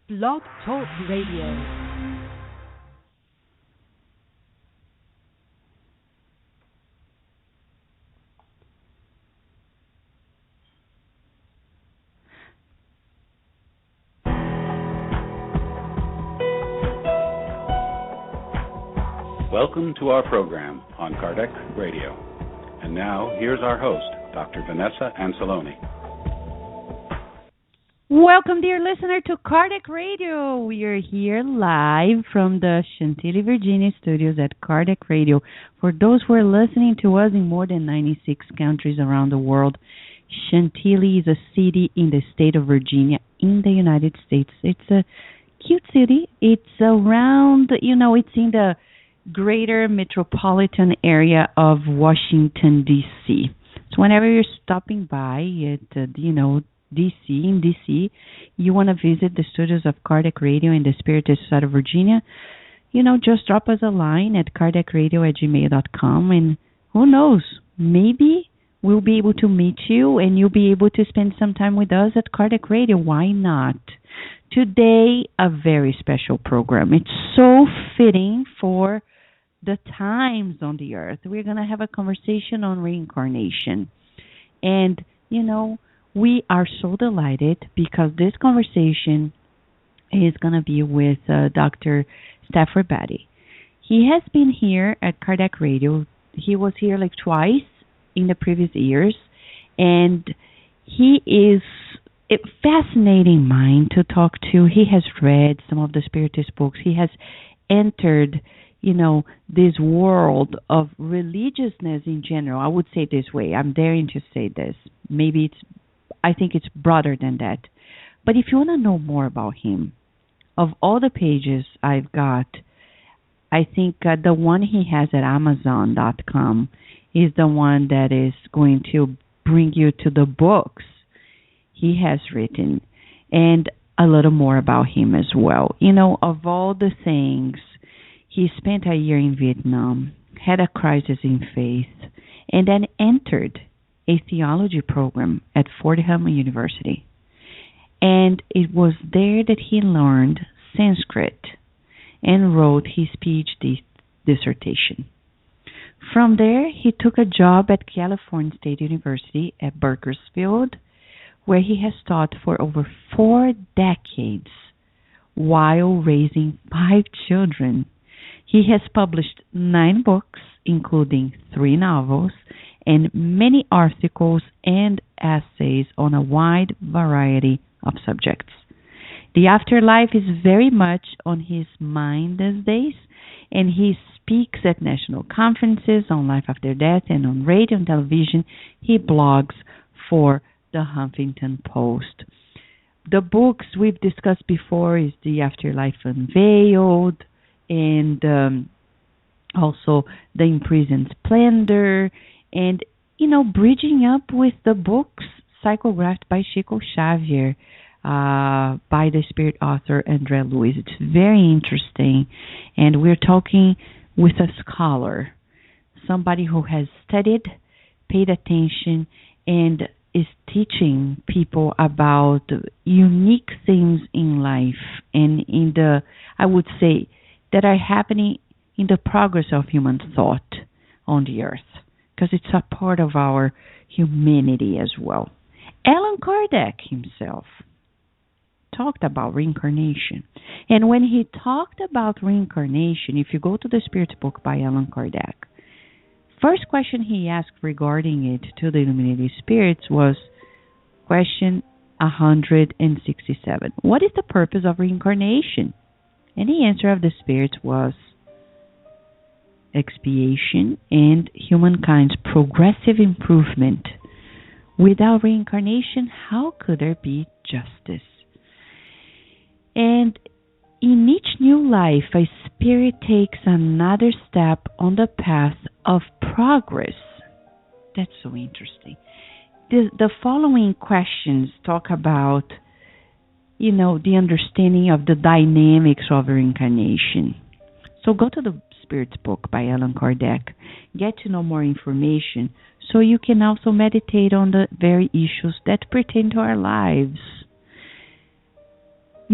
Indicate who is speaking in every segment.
Speaker 1: Blog Talk Radio.
Speaker 2: Welcome to our program on Kardec Radio. And now, here's our host, Dr. Vanessa Anceloni.
Speaker 1: Welcome, dear listener, to Kardec Radio. We are here live from the Chantilly, Virginia studios at Kardec Radio. For those who are listening to us in more than 96 countries around the world, Chantilly is a city in the state of Virginia in the United States. It's a cute city. It's around, it's in the greater metropolitan area of Washington, D.C. So whenever you're stopping by at, D.C., you want to visit the studios of Kardec Radio in the Spirited Society of Virginia, just drop us a line at kardecradio@gmail.com, and who knows, maybe we'll be able to meet you and you'll be able to spend some time with us at Kardec Radio. Why not? Today, a very special program. It's so fitting for the times on the earth. We're going to have a conversation on reincarnation. And, we are so delighted because this conversation is going to be with Dr. Stafford. He has been here at Kardec Radio. He was here like twice in the previous years, and he is a fascinating mind to talk to. He has read some of the Spiritist books. He has entered, this world of religiousness in general. I would say it this way. I'm daring to say this. I think it's broader than that. But if you want to know more about him, of all the pages I've got, I think the one he has at Amazon.com is the one that is going to bring you to the books he has written and a little more about him as well. Of all the things, he spent a year in Vietnam, had a crisis in faith, and then entered a theology program at Fordham University. And it was there that he learned Sanskrit and wrote his PhD dissertation. From there, he took a job at California State University at Bakersfield, where he has taught for over 4 decades while raising 5 children. He has published 9 books, including 3 novels, and many articles and essays on a wide variety of subjects. The afterlife is very much on his mind these days, and he speaks at national conferences on life after death and on radio and television. He blogs for the Huffington Post. The books we've discussed before is The Afterlife Unveiled, and also The Imprisoned Splendor, and, bridging up with the books psychographed by Chico Xavier, by the spirit author André Luiz. It's very interesting, and we're talking with a scholar, somebody who has studied, paid attention, and is teaching people about unique things in life and I would say, that are happening in the progress of human thought on the earth, because it's a part of our humanity as well. Allan Kardec himself talked about reincarnation. And when he talked about reincarnation, if you go to the Spirit's book by Allan Kardec, first question he asked regarding it to the illuminated spirits was question 167. What is the purpose of reincarnation? And the answer of the spirits was expiation and humankind's progressive improvement. Without reincarnation, how could there be justice? And in each new life, a spirit takes another step on the path of progress. That's so interesting. The following questions talk about, the understanding of the dynamics of reincarnation. So go to the Spirit's book by Allan Kardec. Get to know more information so you can also meditate on the very issues that pertain to our lives.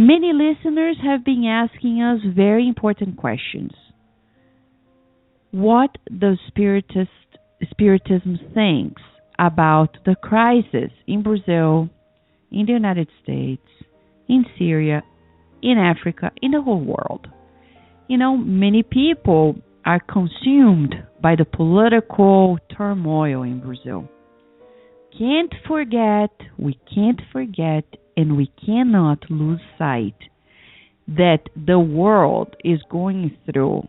Speaker 1: Many listeners have been asking us very important questions. What does Spiritism thinks about the crisis in Brazil, in the United States, in Syria, in Africa, in the whole world? Many people are consumed by the political turmoil in Brazil. We can't forget, and we cannot lose sight that the world is going through,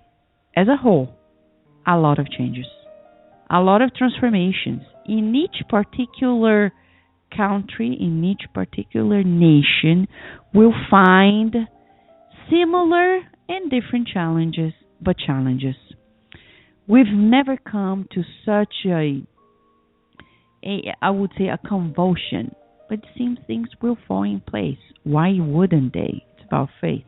Speaker 1: as a whole, a lot of changes, a lot of transformations in each particular country, in each particular nation. We'll find similar and different challenges, but challenges. We've never come to such I would say, a convulsion, but it seems things will fall in place. Why wouldn't they? It's about faith.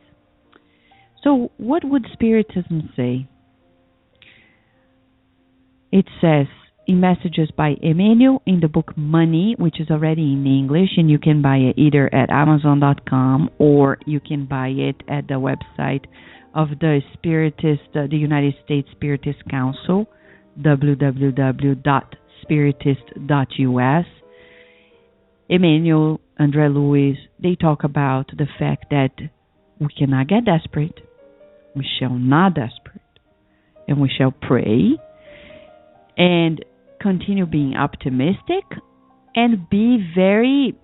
Speaker 1: So, what would Spiritism say? It says in messages by Emmanuel in the book Money, which is already in English, and you can buy it either at Amazon.com or you can buy it at the website of the the United States Spiritist Council, www.spiritist.us. Emmanuel, André Luiz, they talk about the fact that we cannot get desperate. We shall not desperate. And we shall pray and continue being optimistic and be very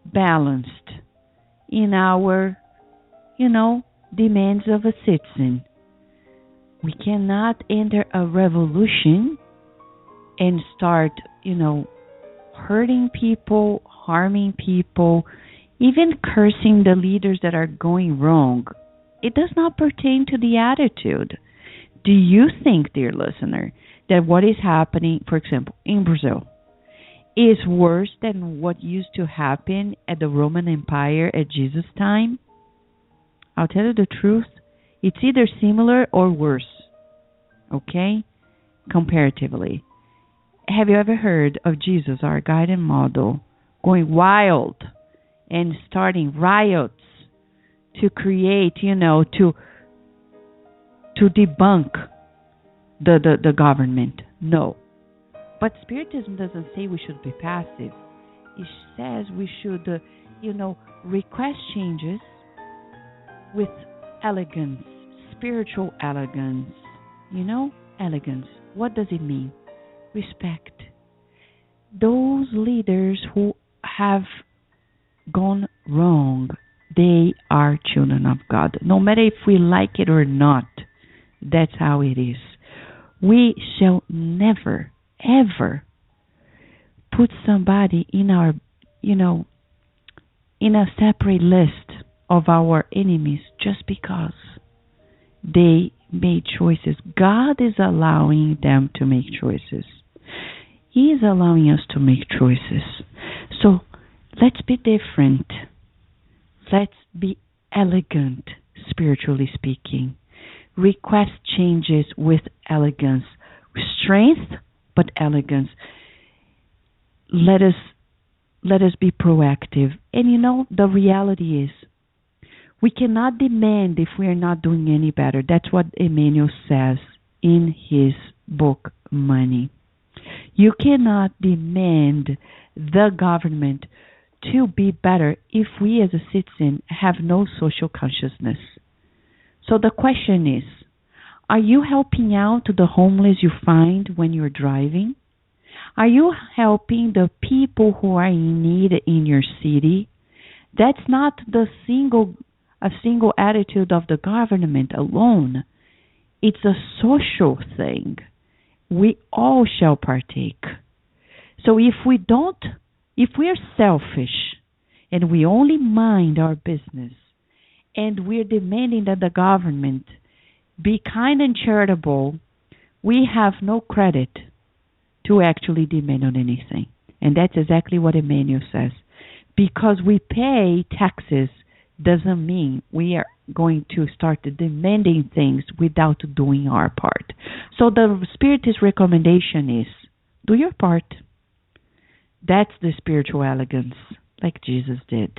Speaker 1: balanced in our, demands of a citizen. We cannot enter a revolution and start, hurting people, harming people, even cursing the leaders that are going wrong. It does not pertain to the attitude. Do you think, dear listener, that what is happening, for example, in Brazil, is worse than what used to happen at the Roman Empire at Jesus' time? I'll tell you the truth. It's either similar or worse, okay, comparatively. Have you ever heard of Jesus, our guide and model, going wild and starting riots to create, to debunk the government? No. But Spiritism doesn't say we should be passive. It says we should, request changes with elegance, spiritual elegance. Elegance. What does it mean? Respect. Those leaders who have gone wrong, they are children of God. No matter if we like it or not, that's how it is. We shall never, ever put somebody in our, in a separate list of our enemies just because they made choices. God is allowing them to make choices. He is allowing us to make choices. So let's be different. Let's be elegant, spiritually speaking. Request changes with elegance. Strength, but elegance. Let us be proactive. And the reality is, we cannot demand if we are not doing any better. That's what Emmanuel says in his book, Money. You cannot demand the government to be better if we as a citizen have no social consciousness. So the question is, are you helping out the homeless you find when you're driving? Are you helping the people who are in need in your city? That's not a single attitude of the government alone. It's a social thing. We all shall partake. So if we are selfish and we only mind our business and we're demanding that the government be kind and charitable, we have no credit to actually demand on anything. And that's exactly what Emmanuel says. Because we pay taxes doesn't mean we are going to start demanding things without doing our part. So the Spiritist recommendation is, do your part. That's the spiritual elegance, like Jesus did.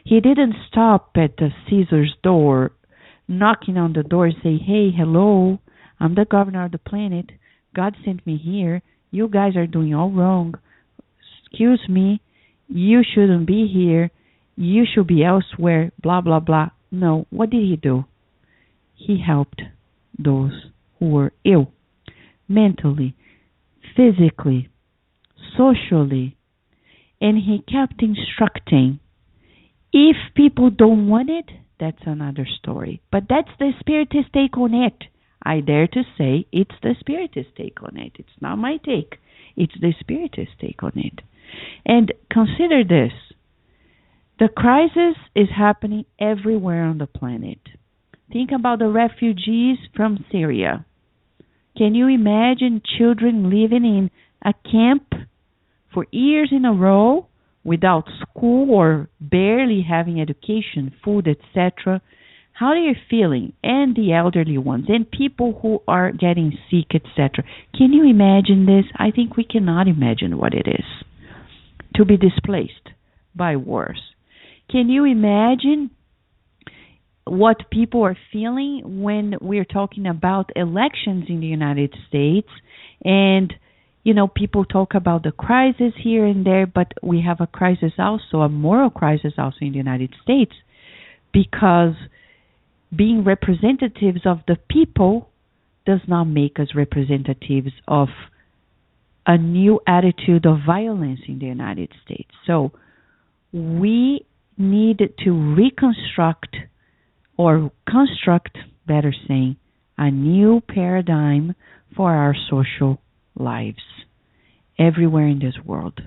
Speaker 1: He didn't stop at the Caesar's door, knocking on the door and say, hey, hello, I'm the governor of the planet. God sent me here. You guys are doing all wrong. Excuse me. You shouldn't be here. You should be elsewhere. Blah, blah, blah. No. What did he do? He helped those who were ill, mentally, physically, socially, and he kept instructing. If people don't want it, that's another story. But that's the Spiritist take on it. I dare to say it's the Spiritist take on it. It's not my take. It's the Spiritist take on it. And consider this. The crisis is happening everywhere on the planet. Think about the refugees from Syria. Can you imagine children living in a camp for years in a row without school or barely having education, food, etc.? How are you feeling? And the elderly ones, and people who are getting sick, etc. Can you imagine this? I think we cannot imagine what it is to be displaced by wars. Can you imagine what people are feeling when we're talking about elections in the United States? And, you know, people talk about the crisis here and there, but we have a crisis also, a moral crisis also in the United States, because being representatives of the people does not make us representatives of a new attitude of violence in the United States. So we need to reconstruct or construct, better saying, a new paradigm for our social lives everywhere in this world.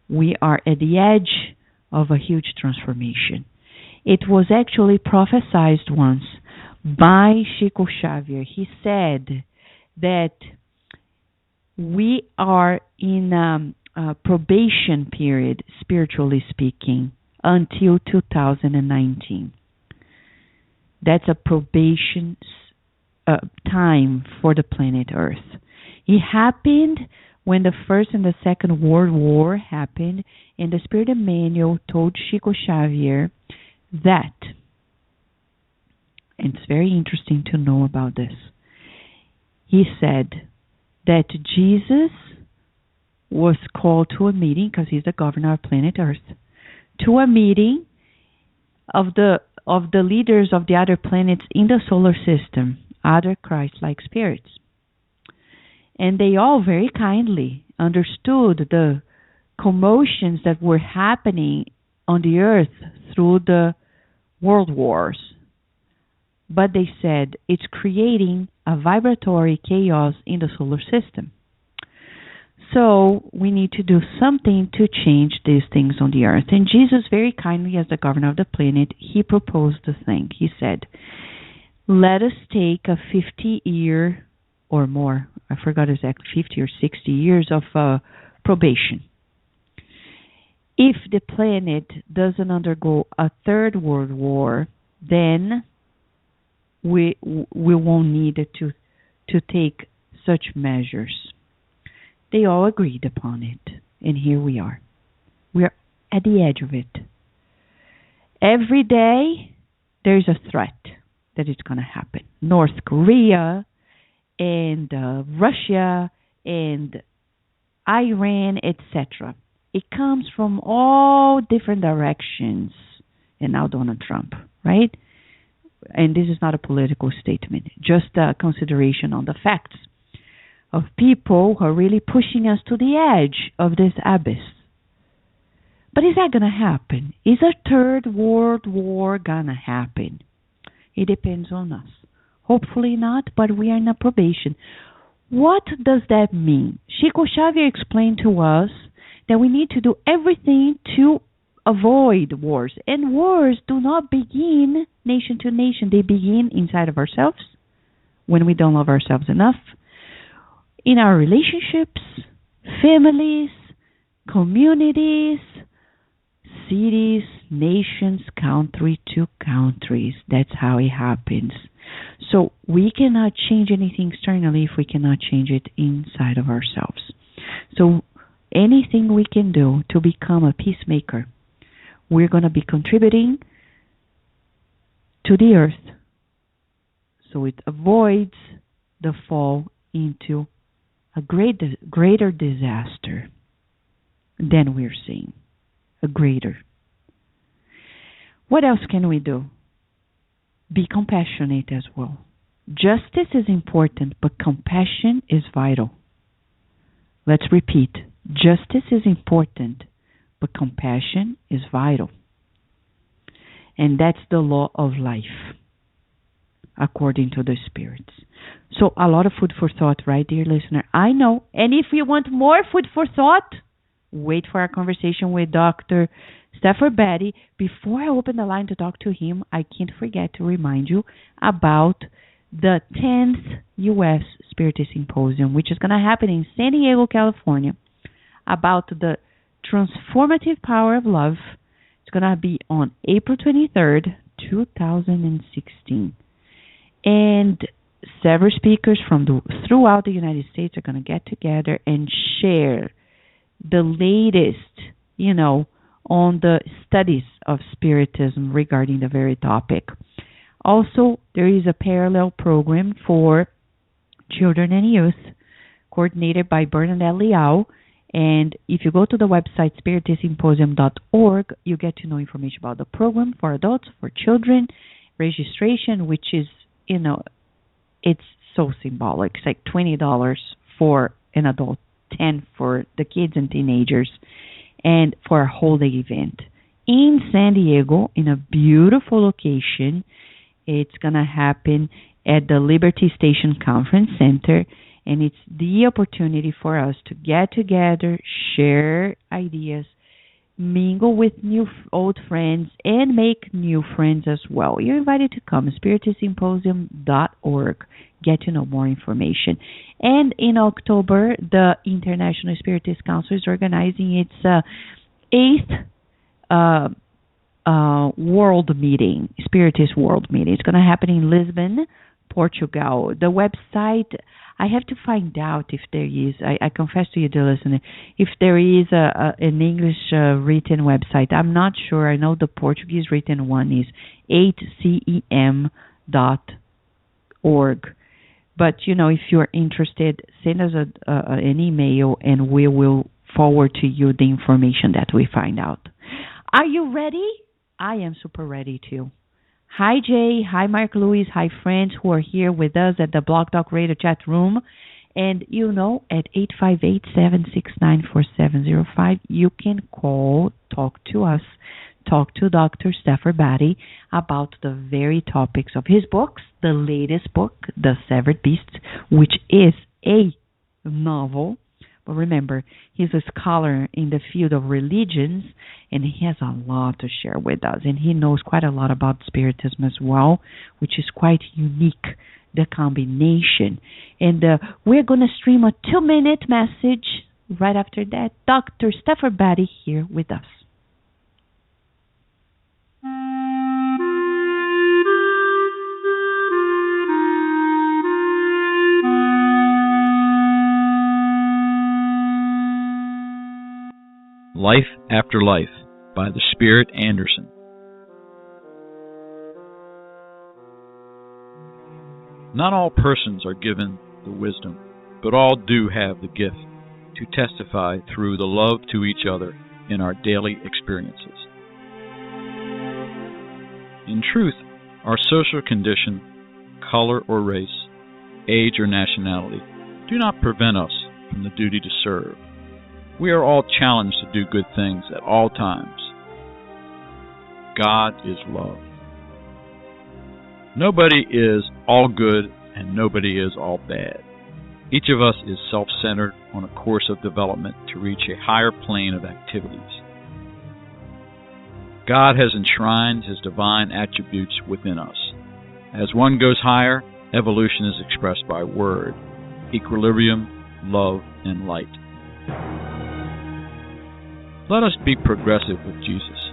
Speaker 1: We are at the edge of a huge transformation. It was actually prophesied once by Chico Xavier. He said that we are in a probation period, spiritually speaking, until 2019. That's a probation time for the planet Earth. It happened when the First and the Second World War happened, and the Spirit Emmanuel told Chico Xavier that, and it's very interesting to know about this, he said that Jesus was called to a meeting, because he's the governor of planet Earth, to a meeting of the leaders of the other planets in the solar system, other Christ-like spirits. And they all very kindly understood the commotions that were happening on the earth through the world wars. But they said it's creating a vibratory chaos in the solar system. So we need to do something to change these things on the earth. And Jesus, very kindly, as the governor of the planet, he proposed the thing. He said, let us take a 50-year or more, I forgot exactly, 50 or 60 years of probation. If the planet doesn't undergo a third world war, then we won't need to take such measures. They all agreed upon it, and here we are. We are at the edge of it. Every day, there's a threat that it's going to happen. North Korea and Russia and Iran, etc. It comes from all different directions. And now Donald Trump, right? And this is not a political statement, just a consideration on the facts of people who are really pushing us to the edge of this abyss. But is that going to happen? Is a third world war going to happen? It depends on us. Hopefully not, but we are in a probation. What does that mean? Chico Xavier explained to us that we need to do everything to avoid wars. And wars do not begin nation to nation. They begin inside of ourselves, when we don't love ourselves enough, in our relationships, families, communities, cities, nations, country to countries. That's how it happens. So we cannot change anything externally if we cannot change it inside of ourselves. So anything we can do to become a peacemaker, we're going to be contributing to the earth so it avoids the fall into a greater disaster than we're seeing. A greater. What else can we do? Be compassionate as well. Justice is important, but compassion is vital. Let's repeat. Justice is important, but compassion is vital. And that's the law of life, according to the spirits. So a lot of food for thought, right, dear listener? I know. And if you want more food for thought, wait for our conversation with Dr. Stafford Batty. Before I open the line to talk to him, I can't forget to remind you about the 10th U.S. Spiritist Symposium, which is going to happen in San Diego, California, about the transformative power of love. It's going to be on April 23rd, 2016. And several speakers from throughout the United States are going to get together and share the latest, on the studies of Spiritism regarding the very topic. Also, there is a parallel program for children and youth coordinated by Bernadette Leal. And if you go to the website spiritistsymposium.org, you get to know information about the program for adults, for children, registration, which is, it's so symbolic. It's like $20 for an adult, $10 for the kids and teenagers, and for a whole day event in San Diego in a beautiful location. It's going to happen at the Liberty Station Conference Center, and it's the opportunity for us to get together, share ideas, mingle with old friends, and make new friends as well. You're invited to come, spiritistsymposium.org. Get to know more information. And in October, the International Spiritist Council is organizing its 8th World Meeting, Spiritist World Meeting. It's going to happen in Lisbon, Portugal. The website, I have to find out if there is, I confess to you, dear listener, if there is an English written website. I'm not sure. I know the Portuguese written one is 8cem.org. But, if you're interested, send us an email and we will forward to you the information that we find out. Are you ready? I am super ready too. Hi, Jay. Hi, Mark Lewis. Hi, friends who are here with us at the Blog Talk Radio chat room. And, at 858-769-4705, you can call, talk to us, talk to Dr. Stafford Batty about the very topics of his books, the latest book, The Severed Beasts, which is a novel. But remember, he's a scholar in the field of religions, and he has a lot to share with us. And he knows quite a lot about Spiritism as well, which is quite unique, the combination. And we're going to stream a 2-minute message right after that. Dr. Stafford Batty here with us.
Speaker 3: Life After Life by the Spirit Anderson. Not all persons are given the wisdom, but all do have the gift to testify through the love to each other in our daily experiences. In truth, our social condition, color or race, age or nationality do not prevent us from the duty to serve. We are all challenged to do good things at all times. God is love. Nobody is all good and nobody is all bad. Each of us is self-centered on a course of development to reach a higher plane of activities. God has enshrined His divine attributes within us. As one goes higher, evolution is expressed by word, equilibrium, love, and light. Let us be progressive with Jesus.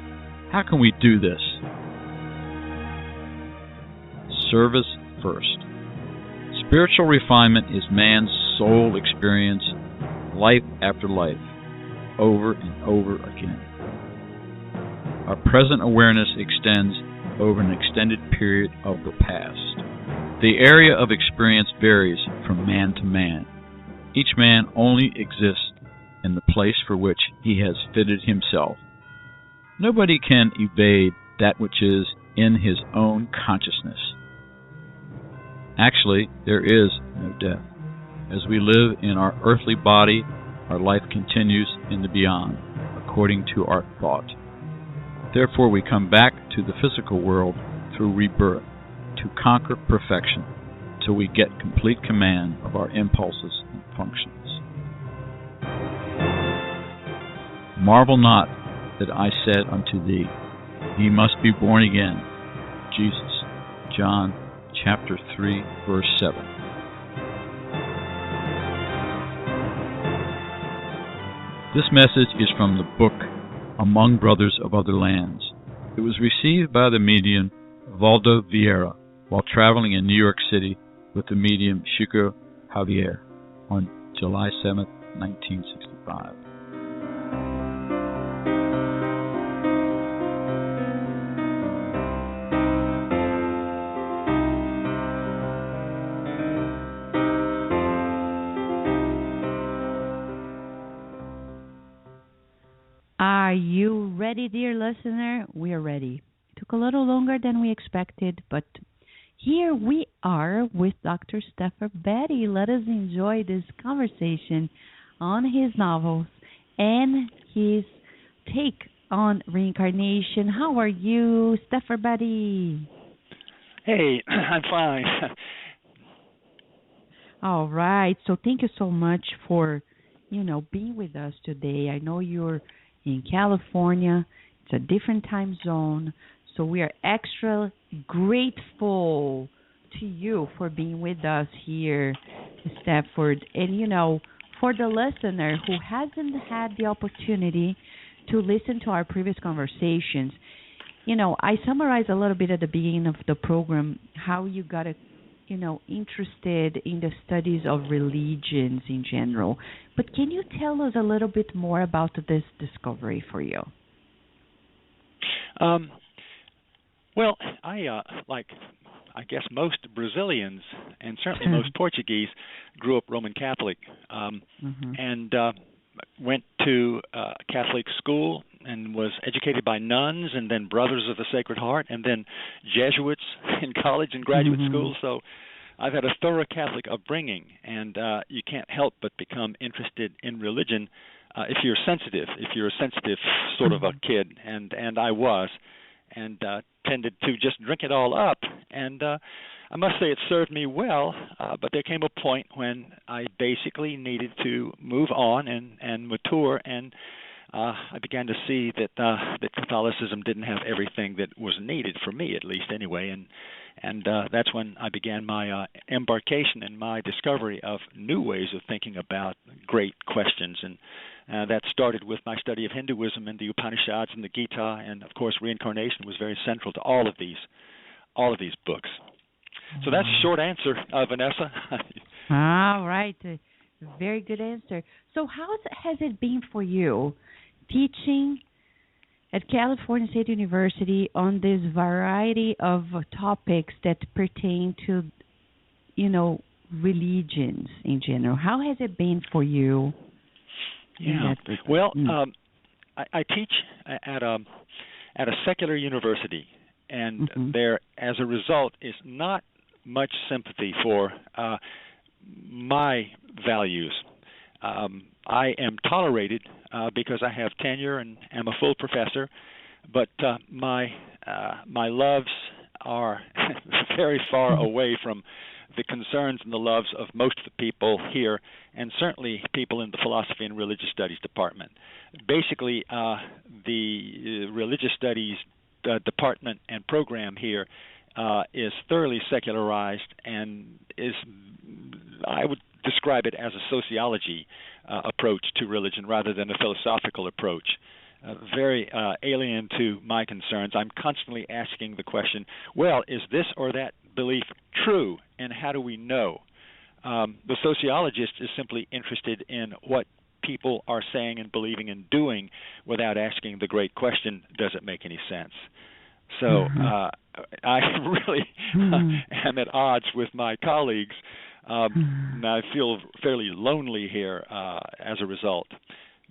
Speaker 3: How can we do this? Service first. Spiritual refinement is man's soul experience, life after life, over and over again. Our present awareness extends over an extended period of the past. The area of experience varies from man to man. Each man only exists in the place for which he has fitted himself. Nobody can evade that which is in his own consciousness. Actually, there is no death. As we live in our earthly body, our life continues in the beyond, according to our thought. Therefore, we come back to the physical world through rebirth, to conquer perfection, till we get complete command of our impulses and functions. Marvel not that I said unto thee, ye must be born again. Jesus, John chapter 3, verse 7. This message is from the book Among Brothers of Other Lands. It was received by the medium Valdo Vieira while traveling in New York City with the medium Chico Javier on July 7, 1965.
Speaker 1: Are you ready, dear listener? We are ready. It took a little longer than we expected, but here we are with Dr. Stafford. Let us enjoy this conversation on his novels and his take on reincarnation. How are you, Stafford?
Speaker 4: Hey, I'm fine.
Speaker 1: All right. So thank you so much for, being with us today. I know you're in California. It's a different time zone. So we are extra grateful to you for being with us here in Stafford. And, for the listener who hasn't had the opportunity to listen to our previous conversations, I summarized a little bit at the beginning of the program how you got interested in the studies of religions in general. But can you tell us a little bit more about this discovery for you?
Speaker 4: Well, I guess most Brazilians and certainly most Portuguese grew up Roman Catholic, and went to Catholic school and was educated by nuns and then Brothers of the Sacred Heart and then Jesuits in college and graduate school. So I've had a thorough Catholic upbringing, and you can't help but become interested in religion if you're a sensitive sort of a kid, and I was, and tended to just drink it all up. And I must say it served me well, but there came a point when I basically needed to move on and mature, and I began to see that Catholicism didn't have everything that was needed for me, at least anyway, and that's when I began my embarkation and my discovery of new ways of thinking about great questions, and that started with my study of Hinduism and the Upanishads and the Gita, and of course reincarnation was very central to all of these books. So that's a short answer, Vanessa.
Speaker 1: All right, very good answer. So how has it been for you teaching at California State University on this variety of topics that pertain to, religions in general? How has it been for you?
Speaker 4: Yeah. Well, I teach at a secular university, and there, as a result, is not much sympathy for my values. I am tolerated because I have tenure and am a full professor, but my loves are very far away from the concerns and the loves of most of the people here, and certainly people in the philosophy and religious studies department. Basically, the religious studies department and program here is thoroughly secularized and is, I would describe it as a sociology approach to religion rather than a philosophical approach. Very alien to my concerns. I'm constantly asking the question, well, is this or that belief true, and how do we know? The sociologist is simply interested in what people are saying and believing and doing without asking the great question, does it make any sense? So I really am at odds with my colleagues, and I feel fairly lonely here as a result.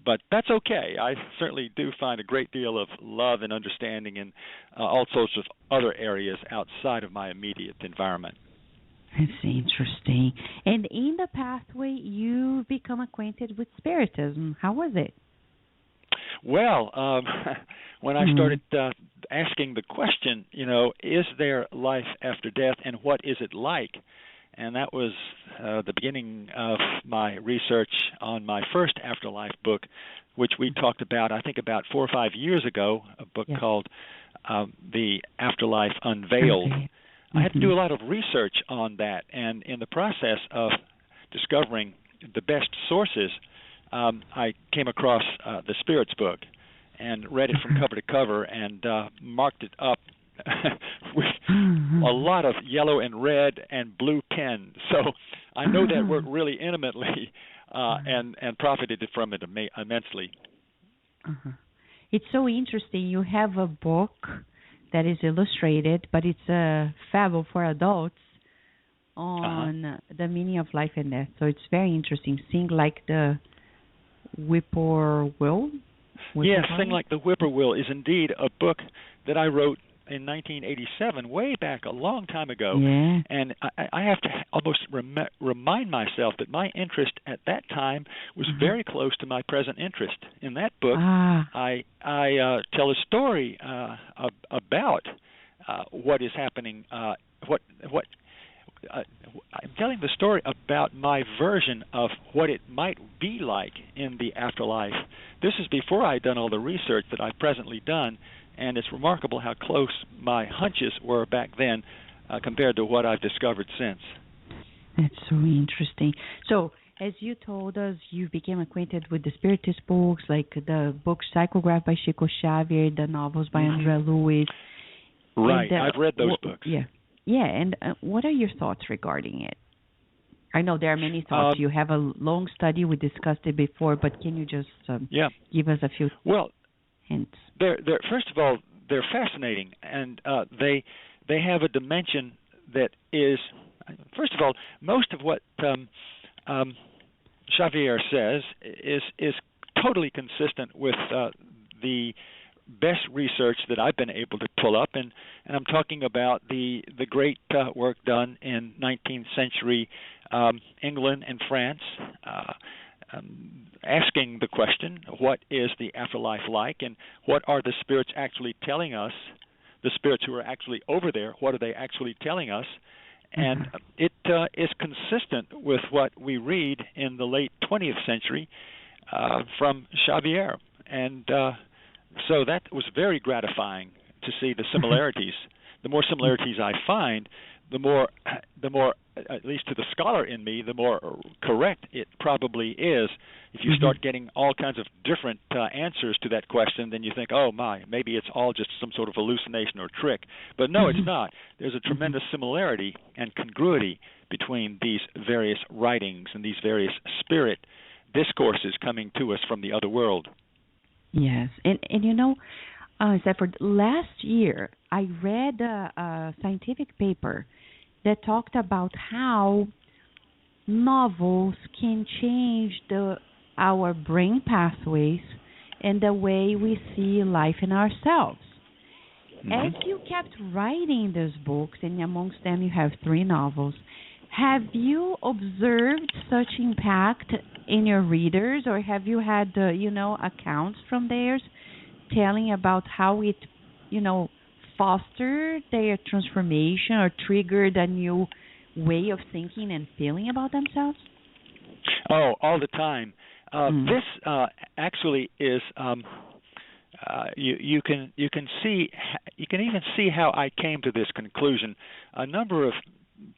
Speaker 4: But that's okay. I certainly do find a great deal of love and understanding in all sorts of other areas outside of my immediate environment.
Speaker 1: That's interesting. And in the pathway, you become acquainted with Spiritism. How was it?
Speaker 4: Well, when I started asking the question, is there life after death, and what is it like? And that was the beginning of my research on my first afterlife book, which we talked about, I think, about 4 or 5 years ago, a book called The Afterlife Unveiled. I had to do a lot of research on that, and in the process of discovering the best sources, I came across the Spirits book and read it from cover to cover and marked it up with a lot of yellow and red and blue pen. So I know that work really intimately and profited from it immensely.
Speaker 1: It's so interesting. You have a book that is illustrated, but it's a fable for adults on the meaning of life and death. So it's very interesting. Sing Like the Whippoorwill?
Speaker 4: Yes, Sing Like the Whippoorwill is indeed a book that I wrote in 1987, way back a long time ago.
Speaker 1: Yeah.
Speaker 4: And I have to almost remind myself that my interest at that time was very close to my present interest. In that book, I tell a story about what is happening. I'm telling the story about my version of what it might be like in the afterlife. This is before I had done all the research that I've presently done, and it's remarkable how close my hunches were back then compared to what I've discovered since.
Speaker 1: That's so interesting. So, as you told us, you became acquainted with the Spiritist books, like the book Psychograph by Chico Xavier, the novels by Andrea Lewis.
Speaker 4: Right, and, I've read those books.
Speaker 1: Yeah, and what are your thoughts regarding it? I know there are many thoughts. You have a long study. We discussed it before, but can you just give us a few hints?
Speaker 4: They're first of all, they're fascinating, and they have a dimension that is, first of all, most of what Xavier says is totally consistent with the best research that I've been able to pull up, and I'm talking about the great work done in 19th century England and France, asking the question, what is the afterlife like, and what are the spirits actually telling us, the spirits who are actually over there, what are they actually telling us? And it is consistent with what we read in the late 20th century from Xavier. And so that was very gratifying to see the similarities. The more similarities I find, the more, at least to the scholar in me, the more correct it probably is. If you start getting all kinds of different answers to that question, then you think, oh my, maybe it's all just some sort of hallucination or trick. But no, it's not. There's a tremendous similarity and congruity between these various writings and these various spirit discourses coming to us from the other world.
Speaker 1: Yes, and Stafford, last year I read a scientific paper that talked about how novels can change our brain pathways and the way we see life in ourselves. As you kept writing these books, and amongst them you have 3 novels, have you observed such impact in your readers, or have you had, accounts from theirs telling about how it, fostered their transformation or triggered a new way of thinking and feeling about themselves?
Speaker 4: Oh, all the time. This actually is. You can even see how I came to this conclusion. A number of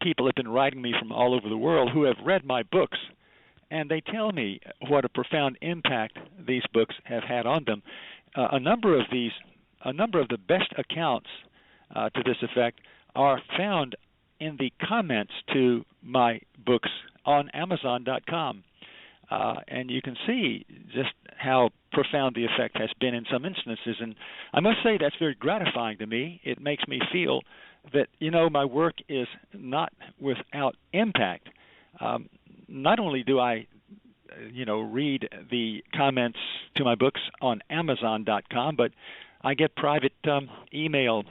Speaker 4: people have been writing me from all over the world who have read my books, and they tell me what a profound impact these books have had on them. A number of the best accounts to this effect are found in the comments to my books on Amazon.com. and you can see just how profound the effect has been in some instances. And I must say that's very gratifying to me. It makes me feel that, my work is not without impact. Not only do I read the comments to my books on Amazon.com, but I get private email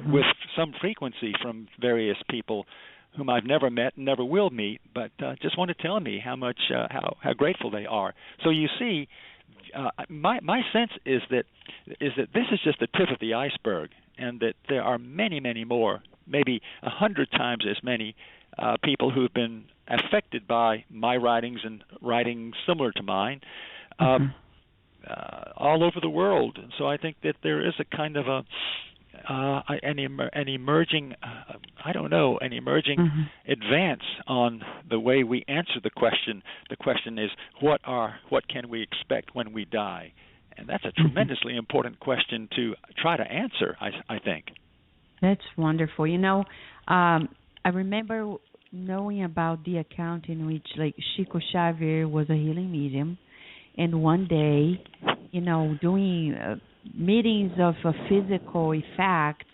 Speaker 4: with some frequency from various people whom I've never met and never will meet, but just want to tell me how much how grateful they are. So you see, my sense is that this is just the tip of the iceberg, and that there are many, many more, maybe 100 times as many people who have been affected by my writings and writings similar to mine all over the world. And so I think that there is a kind of an emerging advance on the way we answer the question. The question is, what can we expect when we die? And that's a tremendously important question to try to answer, I think.
Speaker 1: That's wonderful. I remember knowing about the account in which, Chico Xavier was a healing medium, and one day, doing meetings of physical effects,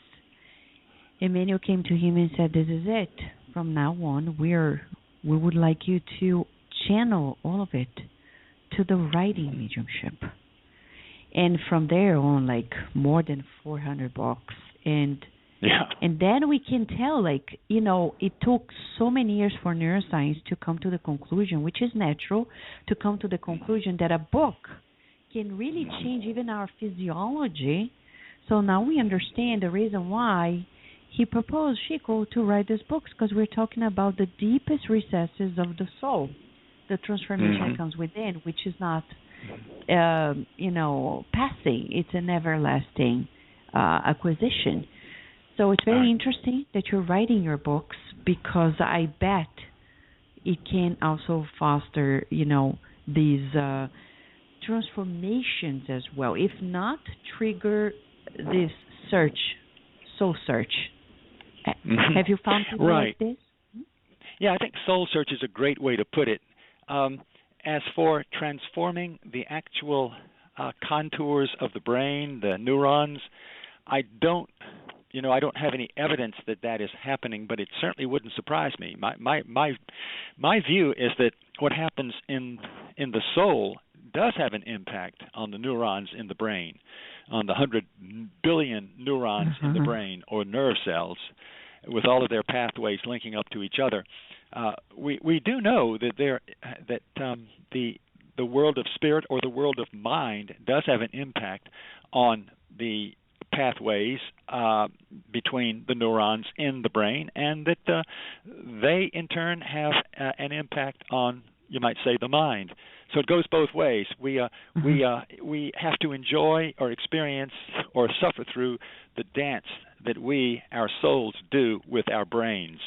Speaker 1: Emmanuel came to him and said, "This is it. From now on, we would like you to channel all of it to the writing mediumship." And from there on, more than 400 books. And then we can tell, it took so many years for neuroscience to come to the conclusion, which is natural, to come to the conclusion that a book can really change even our physiology. So now we understand the reason why he proposed, Chico, to write these books, because we're talking about the deepest recesses of the soul, the transformation that comes within, which is not, passing. It's an everlasting acquisition. So it's very interesting that you're writing your books, because I bet it can also foster, these transformations as well, if not trigger this soul search. Have you found people like this?
Speaker 4: Yeah, I think soul search is a great way to put it. As for transforming the actual contours of the brain, the neurons, I don't have any evidence that is happening, but it certainly wouldn't surprise me. My view is that what happens in the soul does have an impact on the neurons in the brain, on the 100 billion neurons in the brain, or nerve cells, with all of their pathways linking up to each other. We do know that the world of spirit, or the world of mind, does have an impact on the pathways between the neurons in the brain, and that they in turn have an impact on, you might say, the mind. So it goes both ways. We have to enjoy or experience or suffer through the dance that our souls, do with our brains.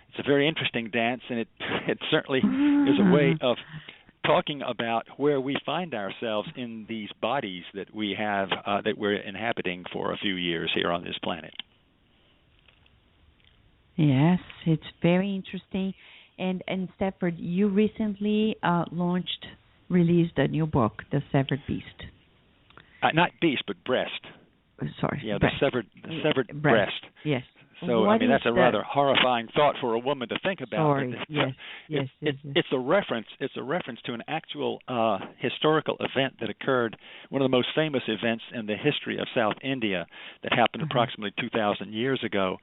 Speaker 4: It's a very interesting dance, and it certainly is a way of talking about where we find ourselves in these bodies that we have, that we're inhabiting for a few years here on this planet.
Speaker 1: Yes, it's very interesting. And Stafford, you recently released a new book, The Severed Beast.
Speaker 4: Not beast, but breast.
Speaker 1: Sorry.
Speaker 4: Yeah, the severed breast.
Speaker 1: Yes.
Speaker 4: So that's a rather horrifying thought for a woman to think about.
Speaker 1: Sorry. Yes.
Speaker 4: It's a reference. It's a reference to an actual historical event that occurred, one of the most famous events in the history of South India, that happened approximately 2,000 years ago.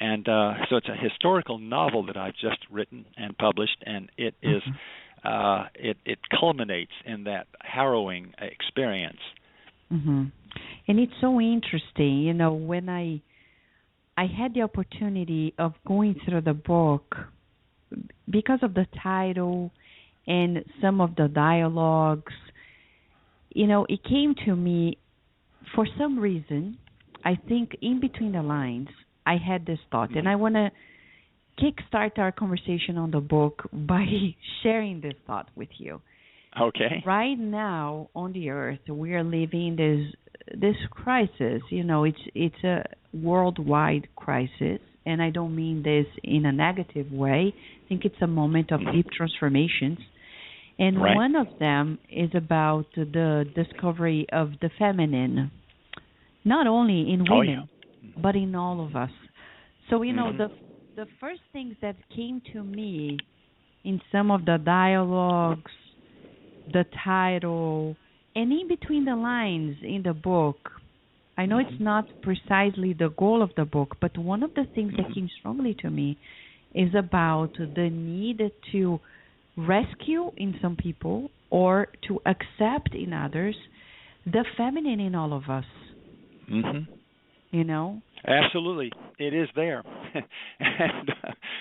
Speaker 4: And so it's a historical novel that I've just written and published, and it is it culminates in that harrowing experience.
Speaker 1: And it's so interesting, when I had the opportunity of going through the book, because of the title and some of the dialogues, it came to me for some reason. I think in between the lines, I had this thought, and I want to kickstart our conversation on the book by sharing this thought with you.
Speaker 4: Okay.
Speaker 1: Right now on the earth, we are living this crisis. It's a worldwide crisis, and I don't mean this in a negative way. I think it's a moment of deep transformations. And
Speaker 4: Right.
Speaker 1: one of them is about the discovery of the feminine, not only in
Speaker 4: Oh,
Speaker 1: women,
Speaker 4: yeah.
Speaker 1: but in all of us. So,
Speaker 4: Mm-hmm.
Speaker 1: the first things that came to me in some of the dialogues, the title, and in between the lines in the book, I know it's not precisely the goal of the book, but one of the things that came strongly to me is about the need to rescue in some people or to accept in others the feminine in all of us.
Speaker 4: Mm-hmm.
Speaker 1: You know?
Speaker 4: Absolutely, it is there, and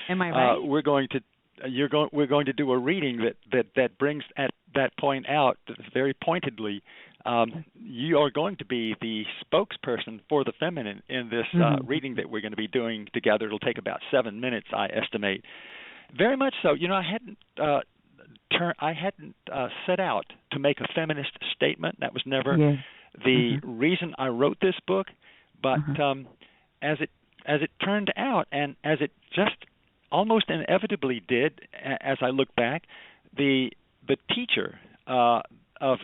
Speaker 1: am I right?
Speaker 4: we're going to do a reading that brings that point out very pointedly. You are going to be the spokesperson for the feminine in this reading that we're going to be doing together. It'll take about 7 minutes, I estimate. Very much so. I hadn't set out to make a feminist statement. That was never the reason I wrote this book. But as it turned out, and as it just almost inevitably did, as I look back, the teacher of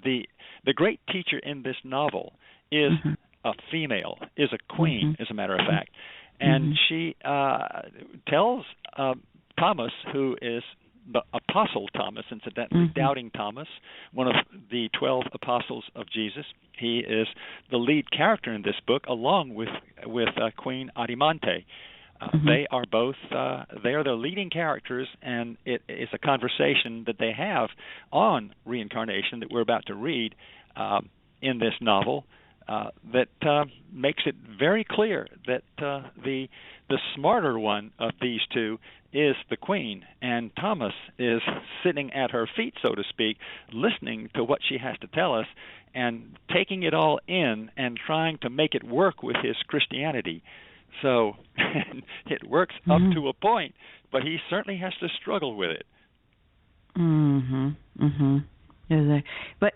Speaker 4: the great teacher in this novel is a female, is a queen, as a matter of fact, and she tells Thomas, who is the Apostle Thomas, incidentally, Doubting Thomas, one of the 12 apostles of Jesus. He is the lead character in this book, along with Queen Adimante. They are both they are the leading characters, and it is a conversation that they have on reincarnation that we're about to read in this novel that makes it very clear that the smarter one of these two is the queen, and Thomas is sitting at her feet, so to speak, listening to what she has to tell us and taking it all in and trying to make it work with his Christianity. So it works up to a point, but he certainly has to struggle with it.
Speaker 1: But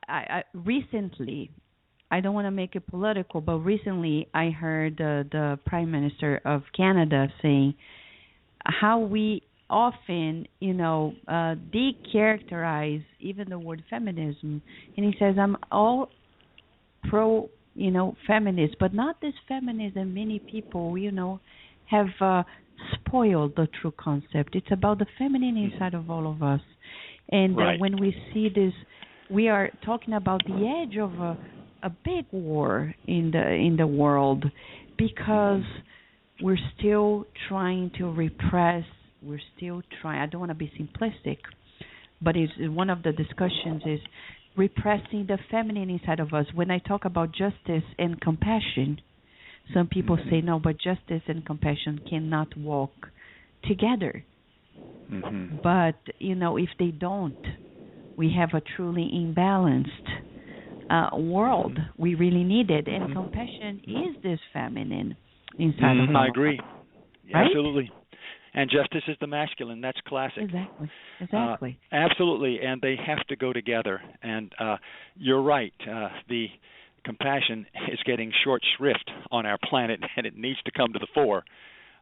Speaker 1: I recently, I don't want to make it political, but recently I heard the Prime Minister of Canada saying how we often, decharacterize even the word feminism, and he says, I'm all pro, feminist, but not this feminism many people, have spoiled the true concept. It's about the feminine inside of all of us. And when we see this, we are talking about the edge of a big war in the world, because we're still trying to repress. We're still trying. I don't want to be simplistic, but one of the discussions is repressing the feminine inside of us. When I talk about justice and compassion, some people say no, but justice and compassion cannot walk together. But if they don't, we have a truly imbalanced world. We really need it, and compassion is this feminine inside of us.
Speaker 4: I agree.
Speaker 1: Right?
Speaker 4: Absolutely. And justice is the masculine. That's classic.
Speaker 1: Exactly.
Speaker 4: Absolutely, and they have to go together. And you're right. The compassion is getting short shrift on our planet, and it needs to come to the fore.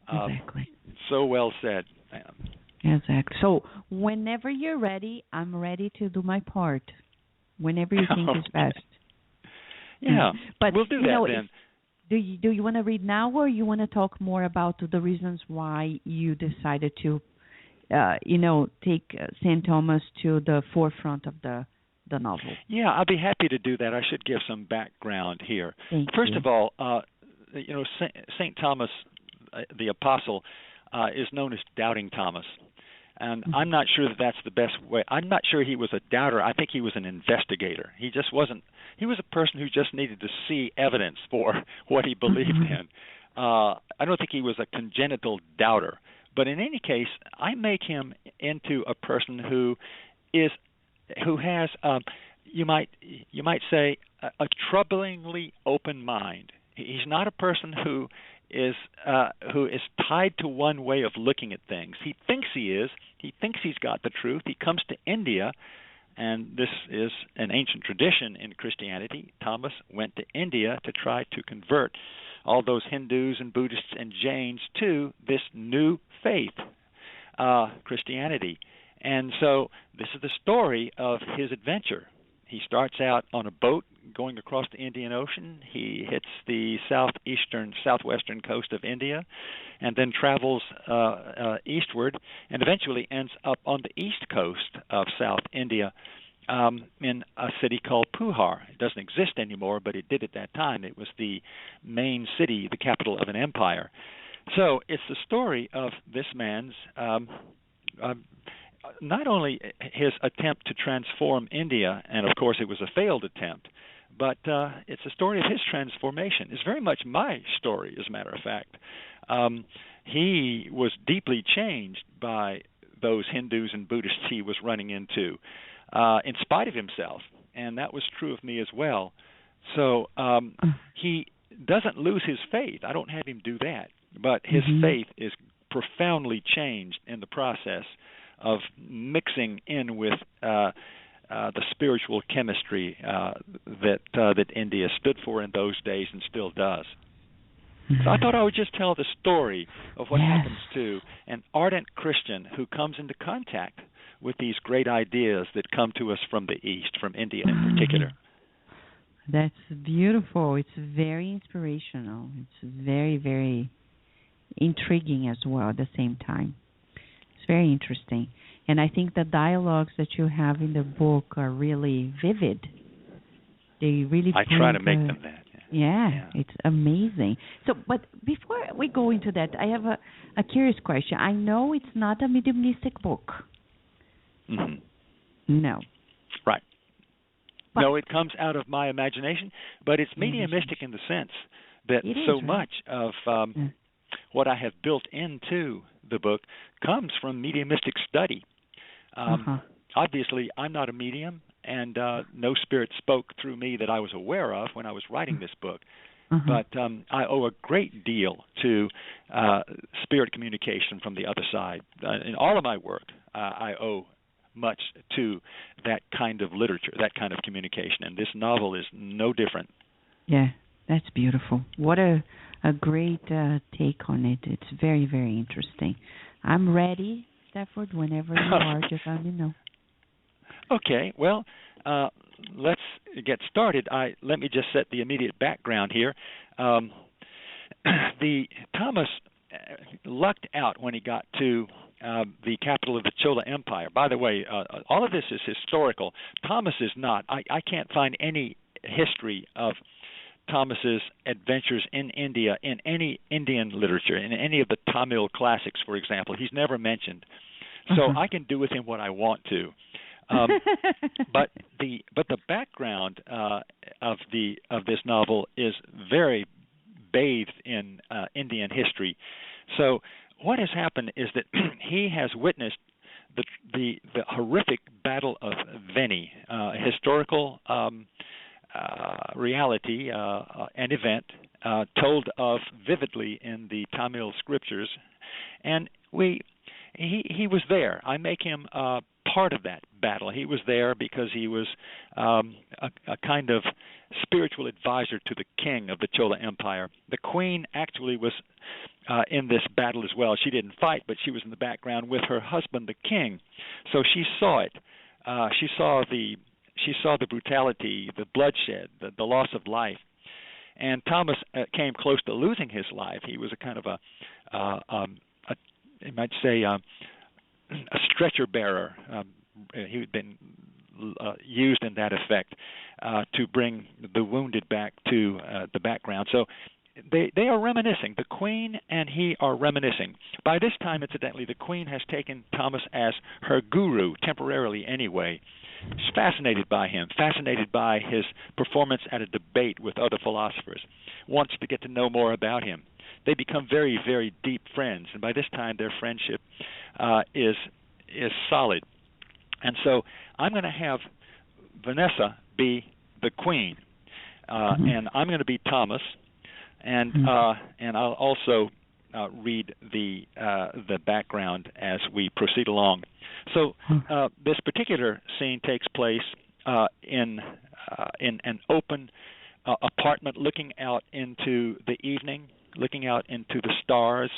Speaker 1: Exactly.
Speaker 4: So well said.
Speaker 1: Exactly. So whenever you're ready, I'm ready to do my part. Whenever you think is best.
Speaker 4: Yeah,
Speaker 1: but
Speaker 4: we'll do that then.
Speaker 1: Do you want to read now, or you want to talk more about the reasons why you decided to, take St. Thomas to the forefront of the novel?
Speaker 4: Yeah, I'll be happy to do that. I should give some background here. First of all, St. Thomas, the Apostle, is known as Doubting Thomas. And I'm not sure that that's the best way. I'm not sure he was a doubter. I think he was an investigator. He just wasn't. He was a person who just needed to see evidence for what he believed in. I don't think he was a congenital doubter. But in any case, I make him into a person who has you might say a troublingly open mind. He's not a person who is tied to one way of looking at things. He thinks he is. He thinks he's got the truth. He comes to India, and this is an ancient tradition in Christianity. Thomas went to India to try to convert all those Hindus and Buddhists and Jains to this new faith, Christianity. And so this is the story of his adventure. He starts out on a boat going across the Indian Ocean. He hits the southwestern coast of India, and then travels eastward, and eventually ends up on the east coast of South India, in a city called Puhar. It doesn't exist anymore, but it did at that time. It was the main city, the capital of an empire. So it's the story of this man's not only his attempt to transform India, and of course it was a failed attempt, but it's a story of his transformation. It's very much my story, as a matter of fact. He was deeply changed by those Hindus and Buddhists he was running into, in spite of himself, and that was true of me as well. So he doesn't lose his faith. I don't have him do that, but his faith is profoundly changed in the process of mixing in with the spiritual chemistry that India stood for in those days and still does. So I thought I would just tell the story of what happens to an ardent Christian who comes into contact with these great ideas that come to us from the East, from India in particular.
Speaker 1: That's beautiful. It's very inspirational. It's very, very intriguing as well at the same time. Very interesting. And I think the dialogues that you have in the book are really vivid. They really
Speaker 4: I try to make them that.
Speaker 1: Yeah, it's amazing. So, but before we go into that, I have a curious question. I know it's not a mediumistic book. No.
Speaker 4: Right. But no, it comes out of my imagination, but it's mediumistic in the sense that much of what I have built into the book comes from mediumistic study. Obviously, I'm not a medium, and no spirit spoke through me that I was aware of when I was writing this book. But I owe a great deal to spirit communication from the other side. In all of my work, I owe much to that kind of literature, that kind of communication, and this novel is no different.
Speaker 1: Yeah, that's beautiful. What a great take on it. It's very, very interesting. I'm ready, Stafford, whenever you are. Just let me know.
Speaker 4: Okay, well, let's get started. Let me just set the immediate background here. Thomas lucked out when he got to the capital of the Chola Empire. By the way, all of this is historical. Thomas is not. I can't find any history of Thomas's adventures in India in any Indian literature, in any of the Tamil classics, for example. He's never mentioned. So I can do with him what I want to. But the background of this novel is very bathed in Indian history. So what has happened is that he has witnessed the horrific Battle of Veni, a historical reality, an event told of vividly in the Tamil scriptures, and he was there. I make him part of that battle. He was there because he was a kind of spiritual advisor to the king of the Chola Empire. The queen actually was in this battle as well. She didn't fight, but she was in the background with her husband, the king. So she saw it. She saw the brutality, the bloodshed, the loss of life. And Thomas came close to losing his life. He was a kind of you might say, a stretcher bearer. He had been used in that effect to bring the wounded back to the background. So they are reminiscing. The Queen and he are reminiscing. By this time, incidentally, the Queen has taken Thomas as her guru, temporarily anyway. She's fascinated by him, fascinated by his performance at a debate with other philosophers, wants to get to know more about him. They become very, very deep friends, and by this time their friendship is solid. And so I'm going to have Vanessa be the Queen, and I'm going to be Thomas, and I'll also read the background as we proceed along. So this particular scene takes place in an open apartment, looking out into the evening, looking out into the stars,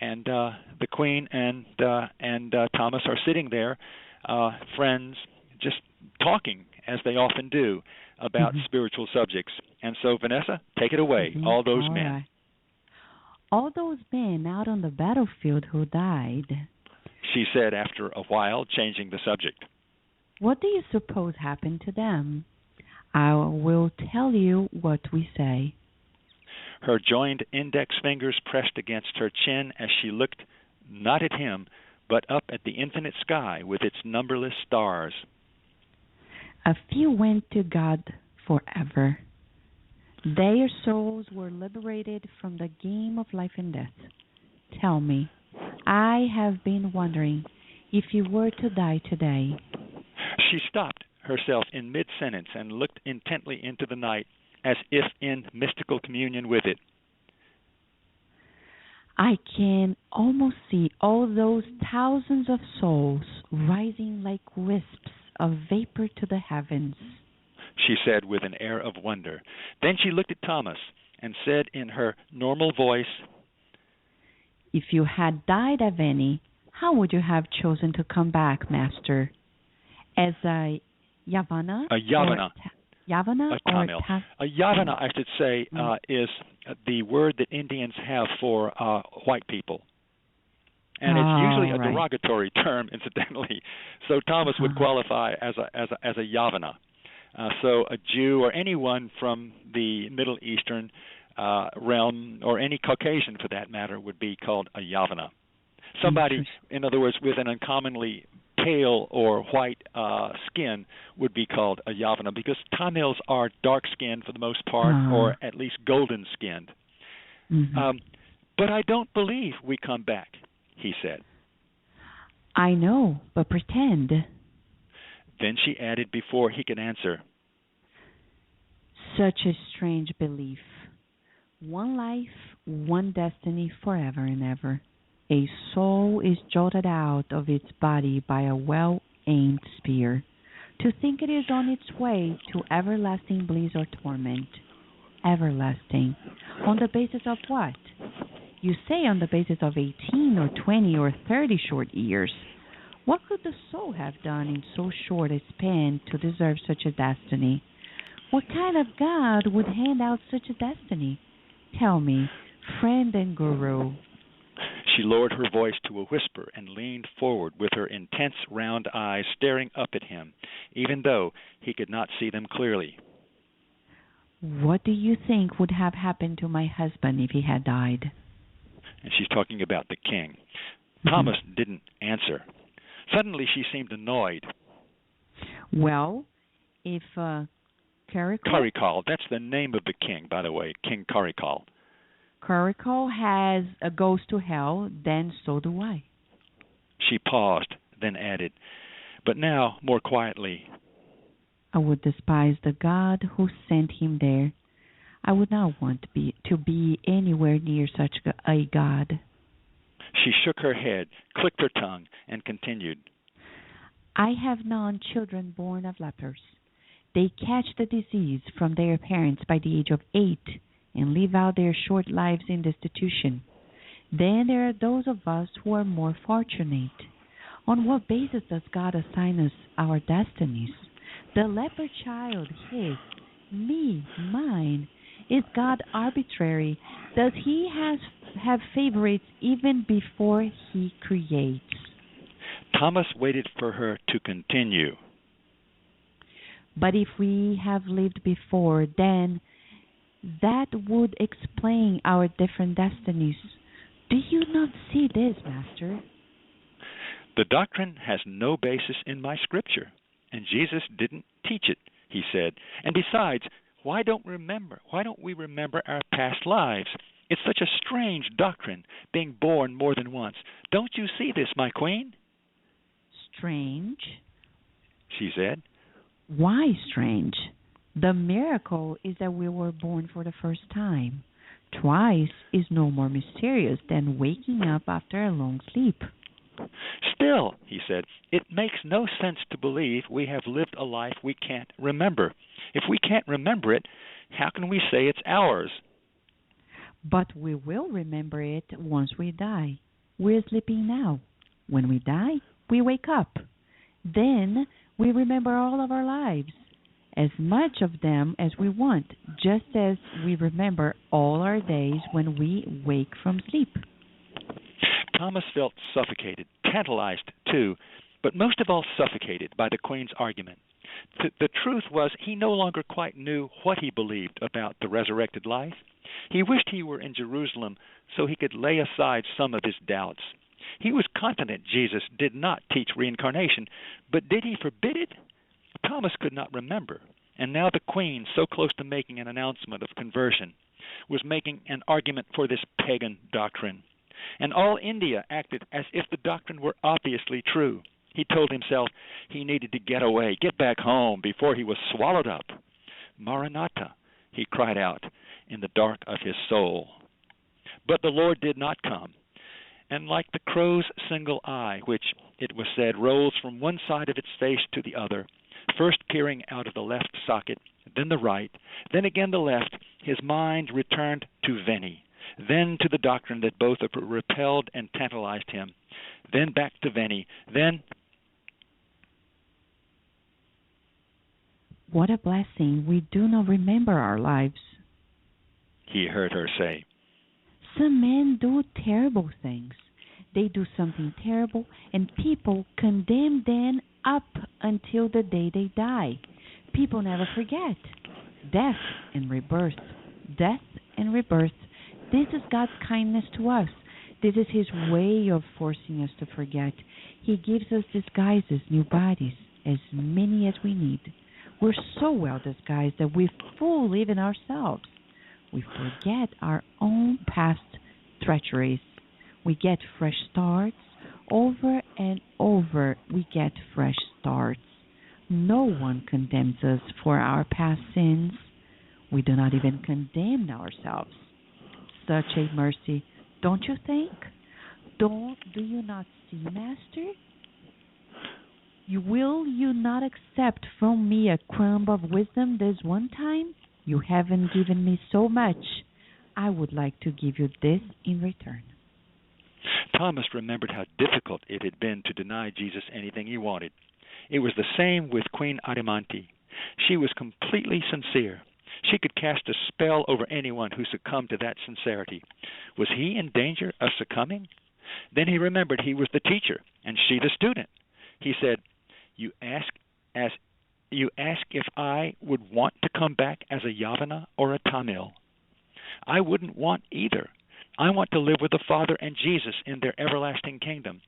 Speaker 4: and the Queen and Thomas are sitting there, friends, just talking as they often do about spiritual subjects. And so, Vanessa, take it away. All those men.
Speaker 1: Right. All those men out on the battlefield who died.
Speaker 4: She said after a while, changing the subject.
Speaker 1: What do you suppose happened to them? I will tell you what we say.
Speaker 4: Her joined index fingers pressed against her chin as she looked not at him, but up at the infinite sky with its numberless stars.
Speaker 1: A few went to God forever. Their souls were liberated from the game of life and death. Tell me, I have been wondering, if you were to die today.
Speaker 4: She stopped herself in mid-sentence and looked intently into the night, as if in mystical communion with it.
Speaker 1: I can almost see all those thousands of souls rising like wisps of vapor to the heavens,
Speaker 4: she said with an air of wonder. Then she looked at Thomas and said in her normal voice,
Speaker 1: if you had died of any, how would you have chosen to come back, Master? As a Yavana?
Speaker 4: A Yavana.
Speaker 1: Yavana?
Speaker 4: A Tamil. A Yavana, I should say, is the word that Indians have for white people. And it's usually a derogatory term, incidentally. So Thomas would qualify as a Yavana. So a Jew or anyone from the Middle Eastern realm, or any Caucasian for that matter, would be called a Yavana. Somebody, in other words, with an uncommonly pale or white skin would be called a Yavana, because Tamils are dark-skinned for the most part, or at least golden-skinned. But I don't believe we come back, he said.
Speaker 1: I know, but pretend.
Speaker 4: Then she added before he could answer,
Speaker 1: such a strange belief. One life, one destiny forever and ever. A soul is jolted out of its body by a well-aimed spear, to think it is on its way to everlasting bliss or torment. Everlasting. On the basis of what? You say on the basis of 18 or 20 or 30 short years. What could the soul have done in so short a span to deserve such a destiny? What kind of God would hand out such a destiny? Tell me, friend and guru.
Speaker 4: She lowered her voice to a whisper and leaned forward with her intense round eyes staring up at him, even though he could not see them clearly.
Speaker 1: What do you think would have happened to my husband if he had died?
Speaker 4: And she's talking about the king. Thomas didn't answer. Suddenly she seemed annoyed.
Speaker 1: Well, if
Speaker 4: Karikal, that's the name of the king, by the way, King Karikal.
Speaker 1: Karikal goes to hell, then so do I.
Speaker 4: She paused, then added, but now more quietly,
Speaker 1: I would despise the God who sent him there. I would not want to be anywhere near such a God.
Speaker 4: She shook her head, clicked her tongue, and continued.
Speaker 1: I have known children born of lepers. They catch the disease from their parents by the age of 8 and live out their short lives in destitution. Then there are those of us who are more fortunate. On what basis does God assign us our destinies? The leper child, his, me, mine. Is God arbitrary? Does he have favorites even before he creates?
Speaker 4: Thomas waited for her to continue.
Speaker 1: But if we have lived before, then that would explain our different destinies. Do you not see this, Master?
Speaker 4: The doctrine has no basis in my scripture, and Jesus didn't teach it, he said. And besides, why don't we remember our past lives? It's such a strange doctrine, being born more than once. Don't you see this, my queen?
Speaker 1: Strange?
Speaker 4: She said.
Speaker 1: Why strange? The miracle is that we were born for the first time. Twice is no more mysterious than waking up after a long sleep.
Speaker 4: Still, he said, it makes no sense to believe we have lived a life we can't remember. If we can't remember it, how can we say it's ours?
Speaker 1: But we will remember it once we die. we're sleeping now. When we die, we wake up. Then we remember all of our lives, as much of them as we want, just as we remember all our days when we wake from sleep.
Speaker 4: Thomas felt suffocated, tantalized too, but most of all suffocated by the Queen's argument. The truth was he no longer quite knew what he believed about the resurrected life. He wished he were in Jerusalem so he could lay aside some of his doubts. He was confident Jesus did not teach reincarnation, but did he forbid it? Thomas could not remember, and now the Queen, so close to making an announcement of conversion, was making an argument for this pagan doctrine. And all India acted as if the doctrine were obviously true. He told himself he needed to get away, get back home before he was swallowed up. Maranatha, he cried out in the dark of his soul. But the Lord did not come. And like the crow's single eye, which, it was said, rolls from one side of its face to the other, first peering out of the left socket, then the right, then again the left, his mind returned to Veni, then to the doctrine that both repelled and tantalized him, then back to Veni, then...
Speaker 1: What a blessing. We do not remember our lives.
Speaker 4: He heard her say.
Speaker 1: Some men do terrible things. They do something terrible, and people condemn them up until the day they die. People never forget. Death and rebirth. Death and rebirth. This is God's kindness to us. This is His way of forcing us to forget. He gives us disguises, new bodies, as many as we need. We're so well disguised that we fool even ourselves. We forget our own past treacheries. We get fresh starts. Over and over, we get fresh starts. No one condemns us for our past sins. We do not even condemn ourselves. Such a mercy, don't you think? Do you not see, Master? Will you not accept from me a crumb of wisdom this one time? You haven't given me so much. I would like to give you this in return.
Speaker 4: Thomas remembered how difficult it had been to deny Jesus anything he wanted. It was the same with Queen Arimanti. She was completely sincere. She could cast a spell over anyone who succumbed to that sincerity. Was he in danger of succumbing? Then he remembered he was the teacher and she the student. He said, You ask if I would want to come back as a Yavana or a Tamil. I wouldn't want either. I want to live with the Father and Jesus in their everlasting kingdom.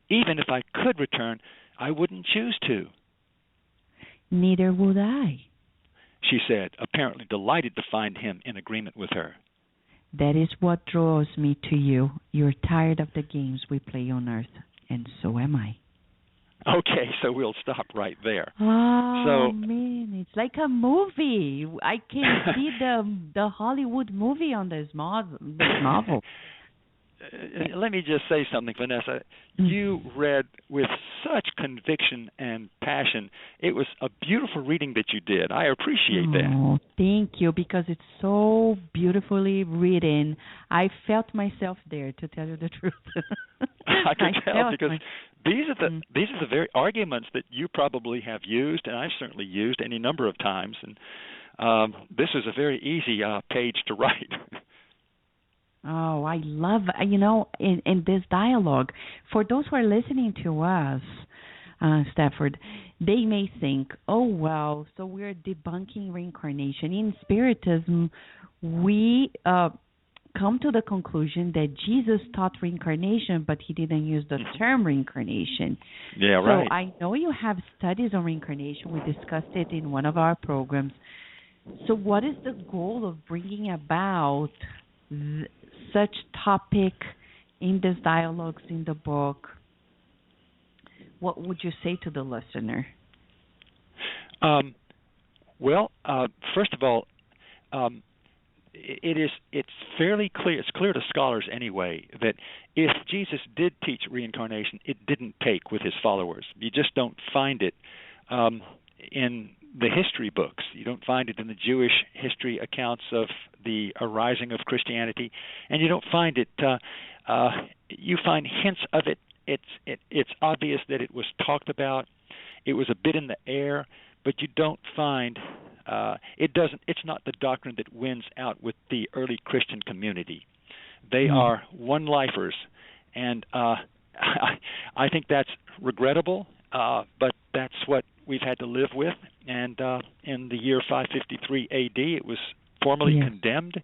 Speaker 4: Even if I could return, I wouldn't choose to.
Speaker 1: Neither would I,
Speaker 4: she said, apparently delighted to find him in agreement with her.
Speaker 1: That is what draws me to you. You're tired of the games we play on earth, and so am I.
Speaker 4: Okay, so we'll stop right there.
Speaker 1: Oh, man, it's like a movie. I can see the Hollywood movie on this novel.
Speaker 4: Let me just say something, Vanessa. You read with such conviction and passion. It was a beautiful reading that you did. I appreciate that.
Speaker 1: Oh, thank you, because it's so beautifully written. I felt myself there, to tell you the truth.
Speaker 4: I can tell, because these are the very arguments that you probably have used, and I've certainly used any number of times. And this is a very easy page to write.
Speaker 1: Oh, I love, in this dialogue. For those who are listening to us, Stafford, they may think, oh, well, so we're debunking reincarnation. In Spiritism, we come to the conclusion that Jesus taught reincarnation, but he didn't use the term reincarnation.
Speaker 4: Yeah, right.
Speaker 1: So I know you have studies on reincarnation. We discussed it in one of our programs. So what is the goal of bringing about such topic in these dialogues in the book? What would you say to the listener?
Speaker 4: Well, first of all, it's fairly clear. It's clear to scholars anyway that if Jesus did teach reincarnation, it didn't take with his followers. You just don't find it in the history books. You don't find it in the Jewish history accounts of the arising of Christianity, and you don't find it you find hints of it. It's obvious that it was talked about. It was a bit in the air, but you don't find it doesn't. It's not the doctrine that wins out with the early Christian community. They are one-lifers, and I think that's regrettable, but that's what we've had to live with. And in the year 553 A.D., it was formally condemned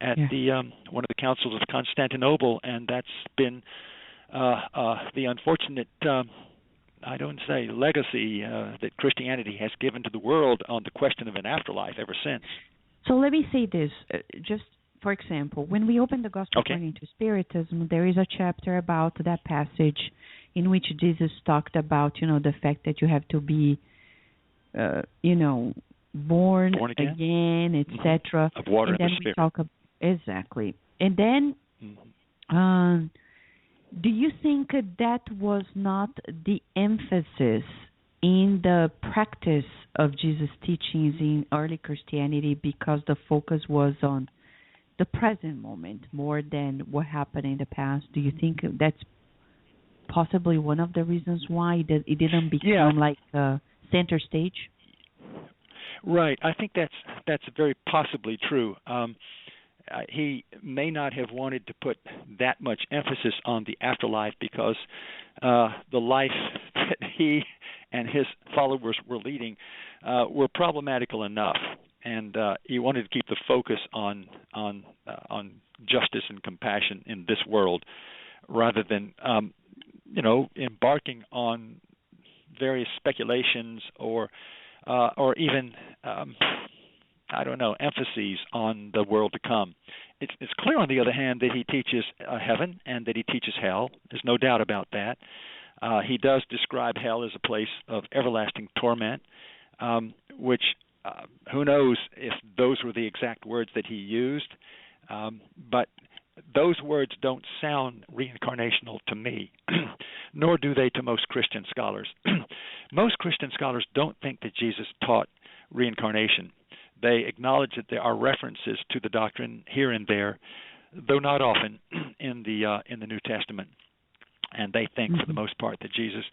Speaker 4: at the one of the councils of Constantinople, and that's been the unfortunate, legacy that Christianity has given to the world on the question of an afterlife ever since.
Speaker 1: So let me say this, just for example, when we open the Gospel according to Spiritism, there is a chapter about that passage in which Jesus talked about, the fact that you have to be, born again, etc.
Speaker 4: Of water and
Speaker 1: then
Speaker 4: the Spirit.
Speaker 1: We talk exactly. And then, do you think that was not the emphasis in the practice of Jesus' teachings in early Christianity because the focus was on the present moment more than what happened in the past? Do you think that's possibly one of the reasons why it didn't become like center stage?
Speaker 4: Right. I think that's very possibly true. He may not have wanted to put that much emphasis on the afterlife because the life that he and his followers were leading were problematical enough, and he wanted to keep the focus on justice and compassion in this world, rather than embarking on various speculations or even emphases on the world to come. It's clear, on the other hand, that he teaches heaven and that he teaches hell. There's no doubt about that. He does describe hell as a place of everlasting torment, which who knows if those were the exact words that he used, but those words don't sound reincarnational to me, nor do they to most Christian scholars. Most Christian scholars don't think that Jesus taught reincarnation. They acknowledge that there are references to the doctrine here and there, though not often, in the New Testament. And they think, for the most part, that Jesus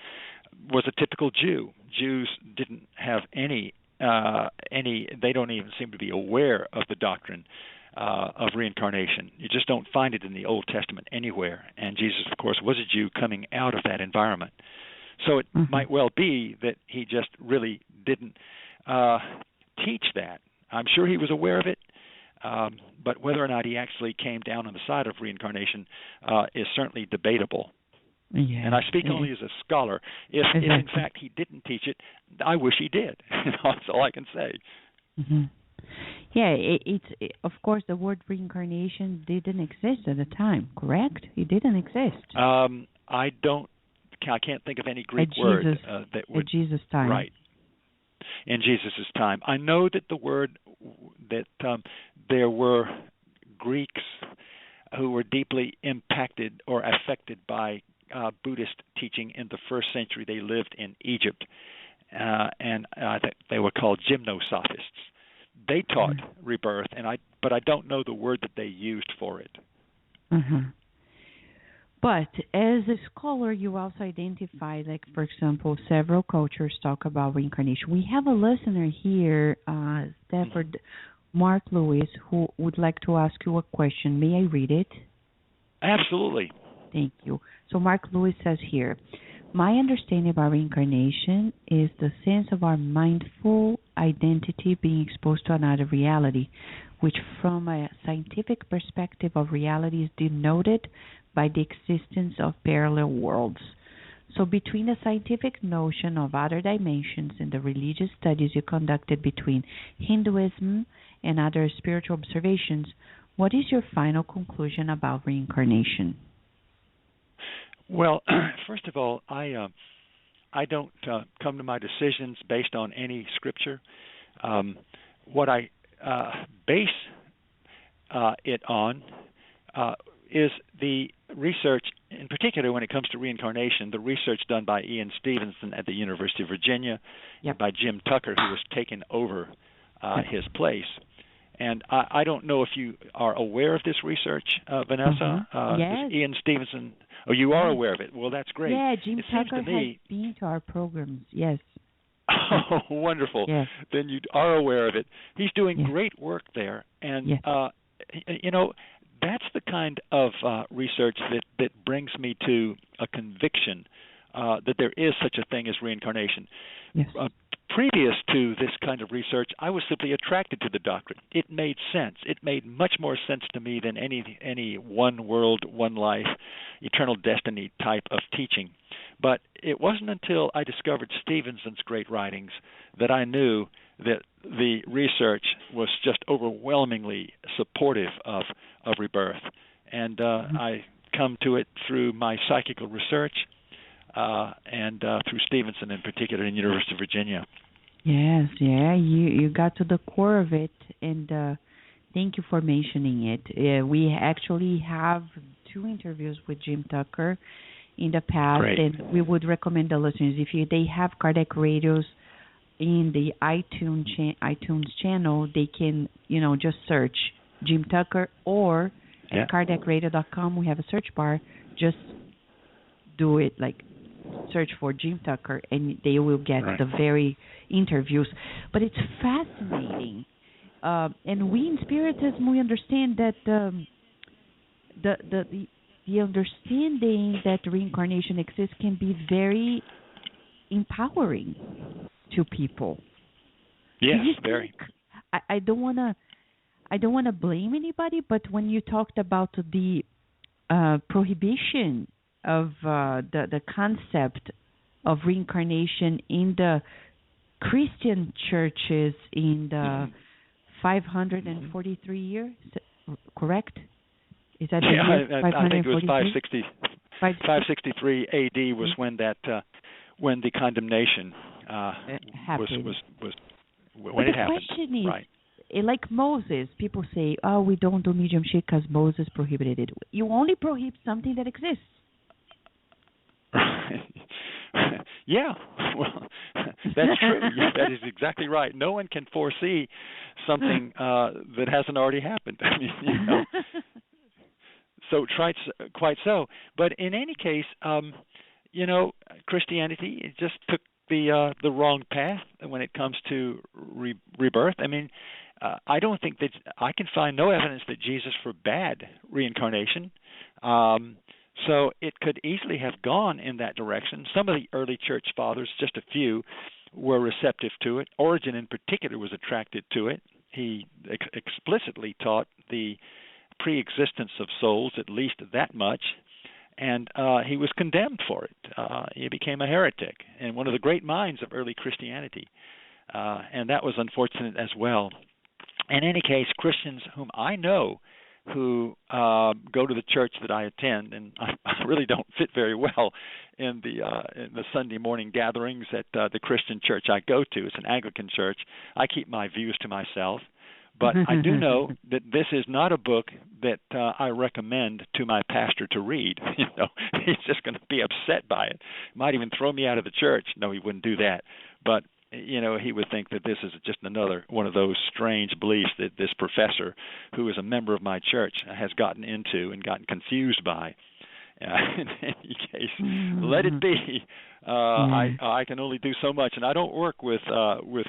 Speaker 4: was a typical Jew. Jews didn't have any. They don't even seem to be aware of the doctrine of reincarnation. You just don't find it in the Old Testament anywhere. And Jesus, of course, was a Jew coming out of that environment. So it might well be that he just really didn't teach that. I'm sure he was aware of it, but whether or not he actually came down on the side of reincarnation is certainly debatable.
Speaker 1: Yeah.
Speaker 4: And I speak only as a scholar. If in fact he didn't teach it, I wish he did. That's all I can say.
Speaker 1: Yeah, of course the word reincarnation didn't exist at the time, correct? It didn't exist.
Speaker 4: I can't think of any Greek word that would.
Speaker 1: At Jesus' time.
Speaker 4: Right. In Jesus' time. I know that the word that there were Greeks who were deeply impacted or affected by Buddhist teaching in the first century. They lived in Egypt, and they were called gymnosophists. They taught rebirth, but I don't know the word that they used for it.
Speaker 1: But as a scholar, you also identify, like, for example, several cultures talk about reincarnation. We have a listener here, Stafford, Mark Lewis, who would like to ask you a question. May I read it?
Speaker 4: Absolutely.
Speaker 1: Thank you. So Mark Lewis says here, my understanding about reincarnation is the sense of our mindful identity being exposed to another reality, which from a scientific perspective of reality is denoted by the existence of parallel worlds. So between the scientific notion of other dimensions and the religious studies you conducted between Hinduism and other spiritual observations, what is your final conclusion about reincarnation?
Speaker 4: Well, first of all, I don't come to my decisions based on any scripture. What I base it on is the research, in particular when it comes to reincarnation, the research done by Ian Stevenson at the University of Virginia, by Jim Tucker, who was taken over his place. And I don't know if you are aware of this research, Vanessa.
Speaker 1: Yes.
Speaker 4: Ian Stevenson. Oh, you are aware of it. Well, that's great.
Speaker 1: Yeah, Jim
Speaker 4: it
Speaker 1: Tucker
Speaker 4: seems to me,
Speaker 1: has been to our programs. Yes.
Speaker 4: Oh, wonderful.
Speaker 1: Yes.
Speaker 4: Then you are aware of it. He's doing great work there. And, that's the kind of research that brings me to a conviction that there is such a thing as reincarnation.
Speaker 1: Yes.
Speaker 4: Previous to this kind of research, I was simply attracted to the doctrine. It made sense. It made much more sense to me than any one world, one life, eternal destiny type of teaching. But it wasn't until I discovered Stevenson's great writings that I knew that the research was just overwhelmingly supportive of rebirth. And I come to it through my psychical research and through Stevenson in particular in University of Virginia.
Speaker 1: Yes, you got to the core of it, and thank you for mentioning it. We actually have 2 interviews with Jim Tucker in the past, and we would recommend the listeners, if they have Kardec radios in the iTunes channel, they can just search Jim Tucker, or at KardecRadio.com we have a search bar. Just do it, like search for Jim Tucker, and they will get the very interviews. But it's fascinating, and we in Spiritism, we understand that the understanding that reincarnation exists can be very empowering to people.
Speaker 4: Yes, very.
Speaker 1: I don't wanna blame anybody, but when you talked about the prohibition of the concept of reincarnation in the Christian churches in the 543 year, correct? Is that the year?
Speaker 4: I think it was 563 A.D. was when when the condemnation
Speaker 1: happened.
Speaker 4: was when it happened.
Speaker 1: The question is,
Speaker 4: right.
Speaker 1: Like Moses, people say, "Oh, we don't do mediumship because Moses prohibited it." You only prohibit something that exists.
Speaker 4: Yeah, well, that's true. That is exactly right. No one can foresee something that hasn't already happened. I mean, So quite so. But in any case, Christianity just took the wrong path when it comes to rebirth. I mean, I don't think that I can find no evidence that Jesus forbade reincarnation. So it could easily have gone in that direction. Some of the early church fathers, just a few, were receptive to it. Origen in particular was attracted to it. He explicitly taught the pre-existence of souls, at least that much, and he was condemned for it. He became a heretic and one of the great minds of early Christianity, and that was unfortunate as well. In any case, Christians whom I know who go to the church that I attend, and I really don't fit very well in the Sunday morning gatherings at the Christian church I go to. It's an Anglican church. I keep my views to myself. But I do know that this is not a book that I recommend to my pastor to read. He's just going to be upset by it. Might even throw me out of the church. No, he wouldn't do that. But he would think that this is just another one of those strange beliefs that this professor, who is a member of my church, has gotten into and gotten confused by. In any case, let it be. I can only do so much, and I don't work with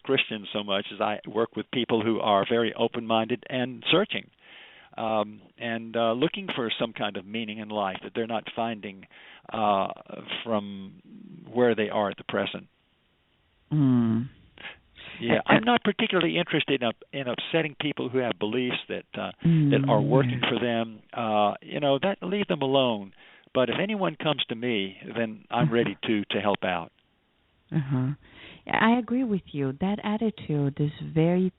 Speaker 4: Christians so much as I work with people who are very open-minded and searching, and looking for some kind of meaning in life that they're not finding from where they are at the present. Yeah, I'm not particularly interested in upsetting people who have beliefs that are working for them. That leave them alone. But if anyone comes to me, then I'm ready to help out.
Speaker 1: I agree with you. That attitude is very.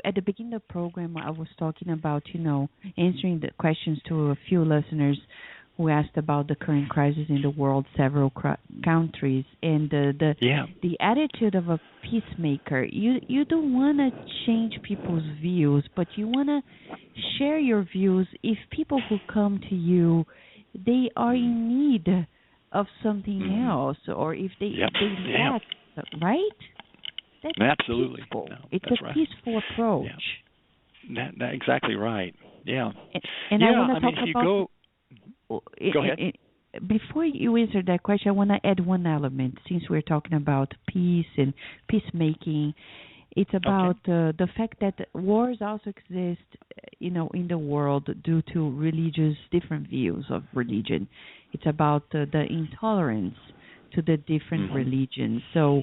Speaker 1: At the beginning of the program, I was talking about answering the questions to a few listeners who asked about the current crisis in the world, several countries, and the attitude of a peacemaker. You don't want to change people's views, but you want to share your views. If people who come to you, they are in need of something else, or if they lack, right? That's
Speaker 4: absolutely.
Speaker 1: peaceful.
Speaker 4: No,
Speaker 1: it's a
Speaker 4: right.
Speaker 1: peaceful approach.
Speaker 4: That exactly right. Yeah.
Speaker 1: And I
Speaker 4: Yeah.
Speaker 1: want
Speaker 4: I
Speaker 1: to
Speaker 4: mean,
Speaker 1: talk
Speaker 4: if you
Speaker 1: about.
Speaker 4: go ahead.
Speaker 1: Before you answer that question, I want to add one element. Since we're talking about peace and peacemaking, it's about the fact that wars also exist, in the world due to different views of religion. It's about the intolerance to the different religions. So,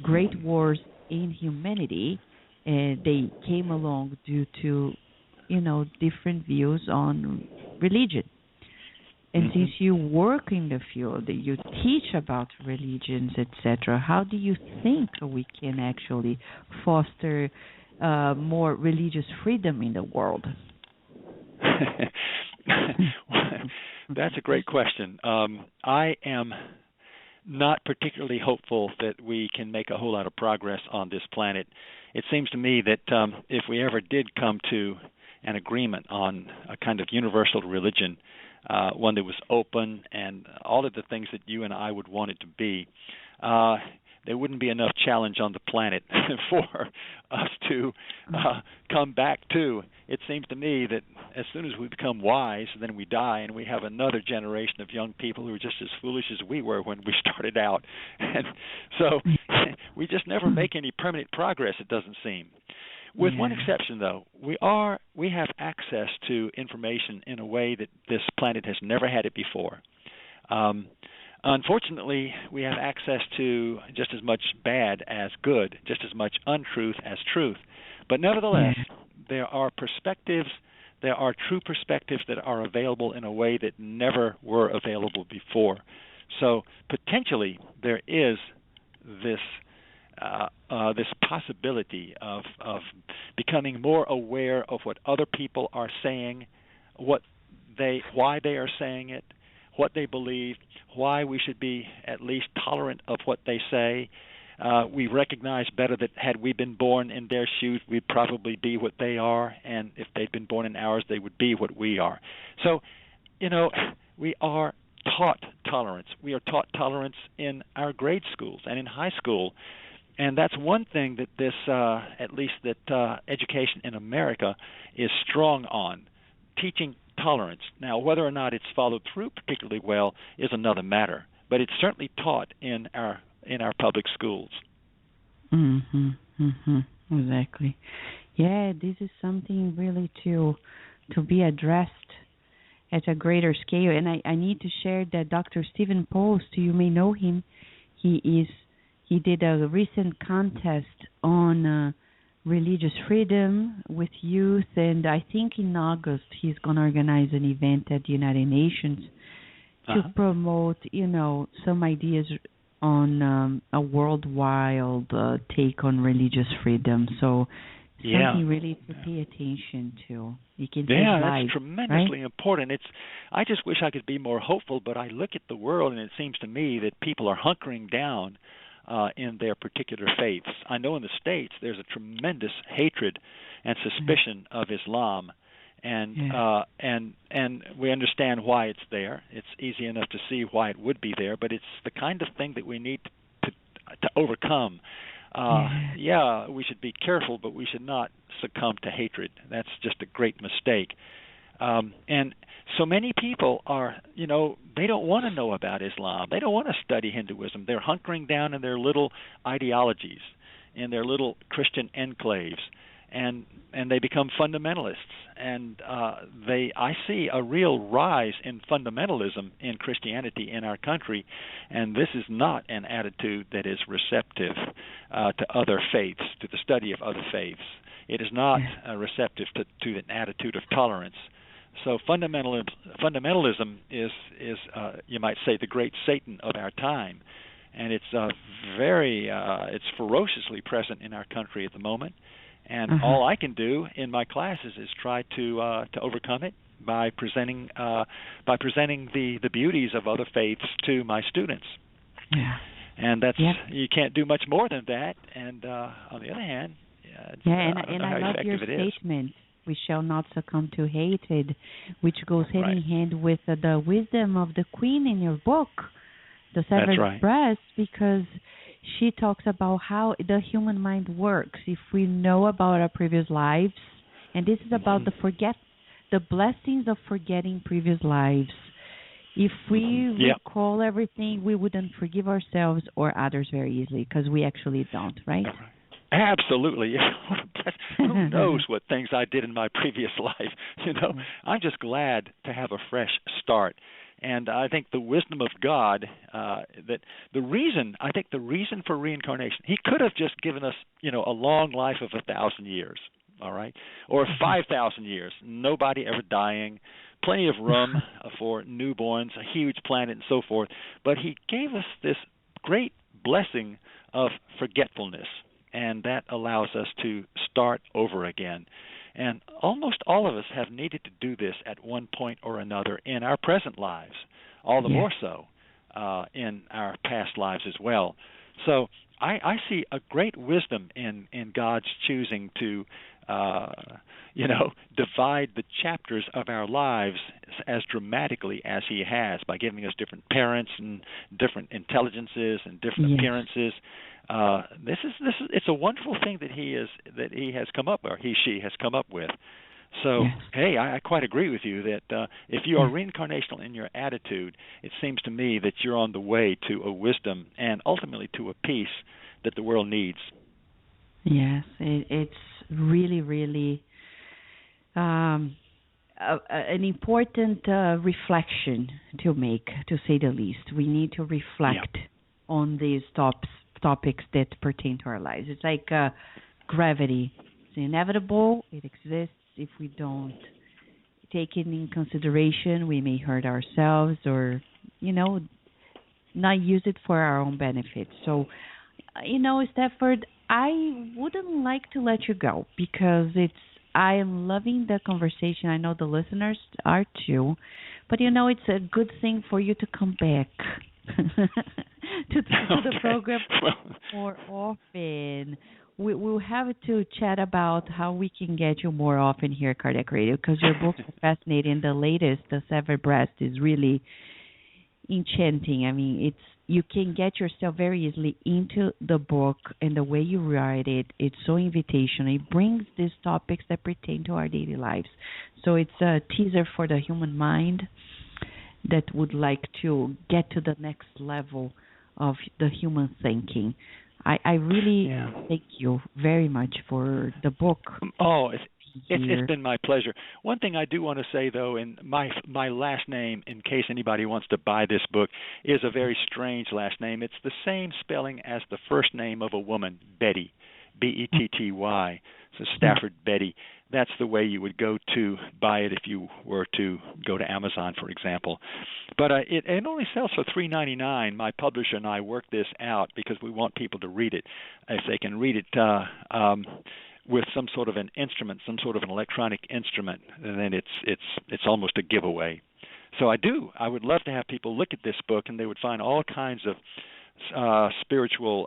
Speaker 1: great wars in humanity, they came along due to, different views on religion. And since you work in the field, you teach about religions, etc., how do you think we can actually foster more religious freedom in the world?
Speaker 4: That's a great question. I am not particularly hopeful that we can make a whole lot of progress on this planet. It seems to me that if we ever did come to an agreement on a kind of universal religion, one that was open and all of the things that you and I would want it to be, there wouldn't be enough challenge on the planet for us to come back to. It seems to me that as soon as we become wise, then we die, and we have another generation of young people who are just as foolish as we were when we started out. And so we just never make any permanent progress, it doesn't seem. With one exception, though, we have access to information in a way that this planet has never had it before. Unfortunately, we have access to just as much bad as good, just as much untruth as truth. But nevertheless, there are perspectives, there are true perspectives that are available in a way that never were available before. So potentially there is this possibility of becoming more aware of what other people are saying, why they are saying it, what they believe, why we should be at least tolerant of what they say. We recognize better that had we been born in their shoes, we'd probably be what they are, and if they'd been born in ours, they would be what we are. So, we are taught tolerance. We are taught tolerance in our grade schools and in high school. And that's one thing that this, at least that education in America is strong on, teaching tolerance. Now, whether or not it's followed through particularly well is another matter, but it's certainly taught in our public schools.
Speaker 1: Exactly. Yeah, this is something really to be addressed at a greater scale. And I need to share that Dr. Stephen Post, you may know him. He did a recent contest on religious freedom with youth, and I think in August he's going to organize an event at the United Nations to promote, some ideas on a worldwide take on religious freedom. So something really to pay attention to. You can
Speaker 4: that's tremendously important. I just wish I could be more hopeful, but I look at the world and it seems to me that people are hunkering down in their particular faiths. I know in the States there's a tremendous hatred and suspicion of Islam, and we understand why it's there. It's easy enough to see why it would be there, but it's the kind of thing that we need to overcome. We should be careful, but we should not succumb to hatred. That's just a great mistake. And so many people are, they don't want to know about Islam. They don't want to study Hinduism. They're hunkering down in their little ideologies, in their little Christian enclaves, and they become fundamentalists. And I see a real rise in fundamentalism in Christianity in our country, and this is not an attitude that is receptive to other faiths, to the study of other faiths. It is not receptive to an attitude of tolerance. So fundamentalism is you might say, the great Satan of our time, and it's it's ferociously present in our country at the moment. And all I can do in my classes is try to overcome it by presenting the beauties of other faiths to my students. And that's you can't do much more than that. And on the other hand,
Speaker 1: I love your statement. We shall not succumb to hatred, which goes hand in hand with the wisdom of the Queen in your book, The Severed Express, because she talks about how the human mind works. If we know about our previous lives And this is about the blessings of forgetting previous lives. If we recall everything, we wouldn't forgive ourselves or others very easily, because we actually don't, right?
Speaker 4: Absolutely. Who knows what things I did in my previous life? I'm just glad to have a fresh start. And I think the wisdom of God, that the reason for reincarnation, He could have just given us, a long life of 1,000 years, all right, or 5,000 years, nobody ever dying, plenty of room for newborns, a huge planet, and so forth. But He gave us this great blessing of forgetfulness, and that allows us to start over again. And almost all of us have needed to do this at one point or another in our present lives, all the more so in our past lives as well. So I see a great wisdom in God's choosing to, divide the chapters of our lives as dramatically as He has, by giving us different parents and different intelligences and different appearances. It's a wonderful thing that He has come up, or she has come up with. So, hey, I quite agree with you that if you are reincarnational in your attitude, it seems to me that you're on the way to a wisdom and ultimately to a peace that the world needs.
Speaker 1: Yes, it's really, really an important reflection to make, to say the least. We need to reflect on these topics that pertain to our lives. It's like gravity. It's inevitable. It exists. If we don't take it in consideration, we may hurt ourselves or, not use it for our own benefit. So, Stafford, I wouldn't like to let you go, because I am loving the conversation. I know the listeners are too. But, it's a good thing for you to come back to the program more often. We'll have to chat about how we can get you more often here at Cardiac Radio, because your books are fascinating. The latest, The Severed Breast, is really enchanting. I mean, you can get yourself very easily into the book, and the way you write it, it's so invitational. It brings these topics that pertain to our daily lives. So it's a teaser for the human mind that would like to get to the next level of the human thinking. I really thank you very much for the book.
Speaker 4: Oh, it's been my pleasure. One thing I do want to say, though, and my last name, in case anybody wants to buy this book, is a very strange last name. It's the same spelling as the first name of a woman, Betty, Betty. So Stafford Betty. That's the way you would go to buy it if you were to go to Amazon, for example. But it only sells for $3.99. My publisher and I worked this out because we want people to read it. If they can read it with some sort of an instrument, some sort of an electronic instrument, then it's almost a giveaway. So I would love to have people look at this book, and they would find all kinds of spiritual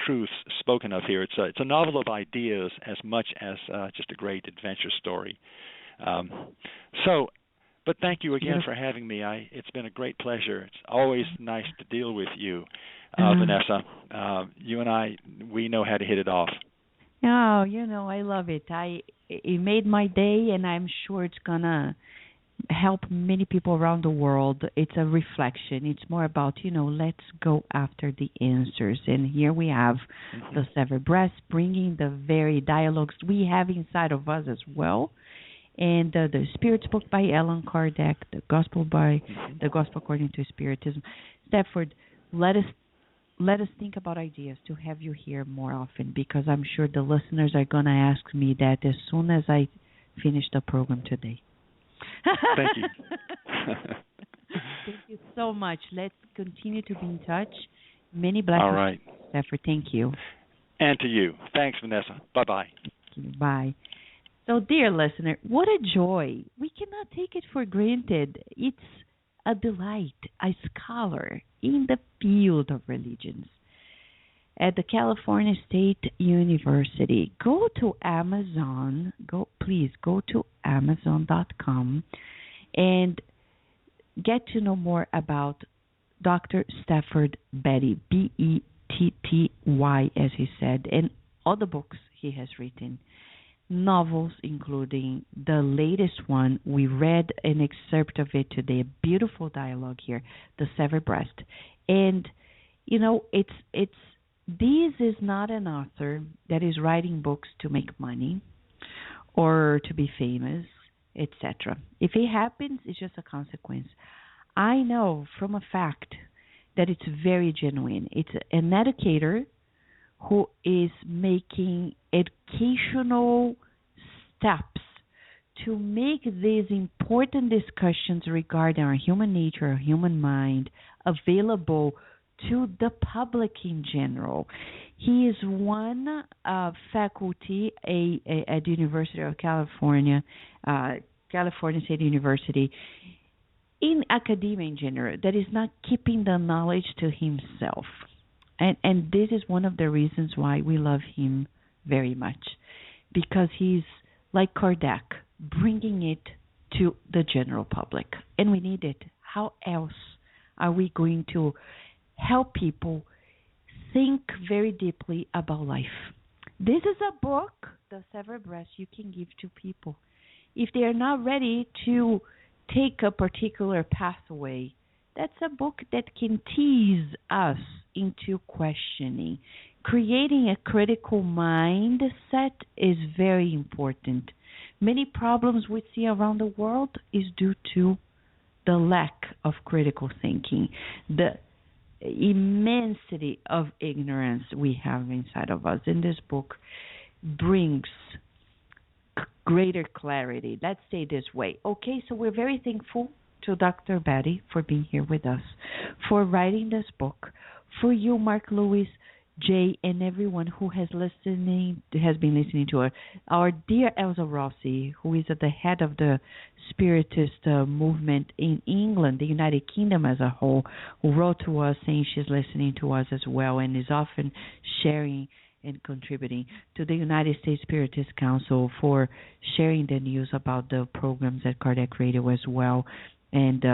Speaker 4: truths spoken of here. It's a novel of ideas as much as just a great adventure story. But thank you again for having me. It's been a great pleasure. It's always nice to deal with you, Vanessa. You and I, we know how to hit it off.
Speaker 1: Oh, I love it. It made my day, and I'm sure it's gonna help many people around the world. It's a reflection. It's more about, let's go after the answers. And here we have The Severed Breast, bringing the very dialogues we have inside of us as well. And the Spirits book by Allan Kardec, the Gospel According to Spiritism. Stafford, let us think about ideas to have you here more often, because I'm sure the listeners are going to ask me that as soon as I finish the program today.
Speaker 4: Thank you.
Speaker 1: Thank you so much. Let's continue to be in touch. Many blessings.
Speaker 4: All right.
Speaker 1: Stafford, thank you.
Speaker 4: And to you. Thanks, Vanessa. Bye-bye.
Speaker 1: Bye. So, dear listener, what a joy. We cannot take it for granted. It's a delight, a scholar in the field of religions at the California State University. Go to Amazon. Please go to Amazon.com and get to know more about Dr. Stafford Betty, Betty, as he said, and all the books he has written. novels, including the latest one. We read an excerpt of it today, a beautiful dialogue here, The Severed Breast. And, it's this is not an author that is writing books to make money or to be famous, etc. If it happens, it's just a consequence. I know from a fact that it's very genuine. It's an educator who is making educational steps to make these important discussions regarding our human nature, our human mind, available to the public in general. He is one faculty at the University of California, California State University, in academia in general, that is not keeping the knowledge to himself. And this is one of the reasons why we love him very much, because he's like Kardec, bringing it to the general public. And we need it. How else are we going to help people think very deeply about life? This is a book, The Severed Breast, you can give to people. If they are not ready to take a particular pathway, that's a book that can tease us into questioning. Creating a critical mindset is very important. Many problems we see around the world is due to the lack of critical thinking, the immensity of ignorance we have inside of us. And this book brings greater clarity. Let's say this way. Okay, so we're very thankful to Dr. Betty for being here with us, for writing this book, for you, Mark Lewis, Jay, and everyone who has been listening to her. Our dear Elsa Rossi, who is at the head of the Spiritist movement in England, the United Kingdom as a whole, who wrote to us saying she's listening to us as well and is often sharing and contributing, to the United States Spiritist Council for sharing the news about the programs at Kardec Radio as well, and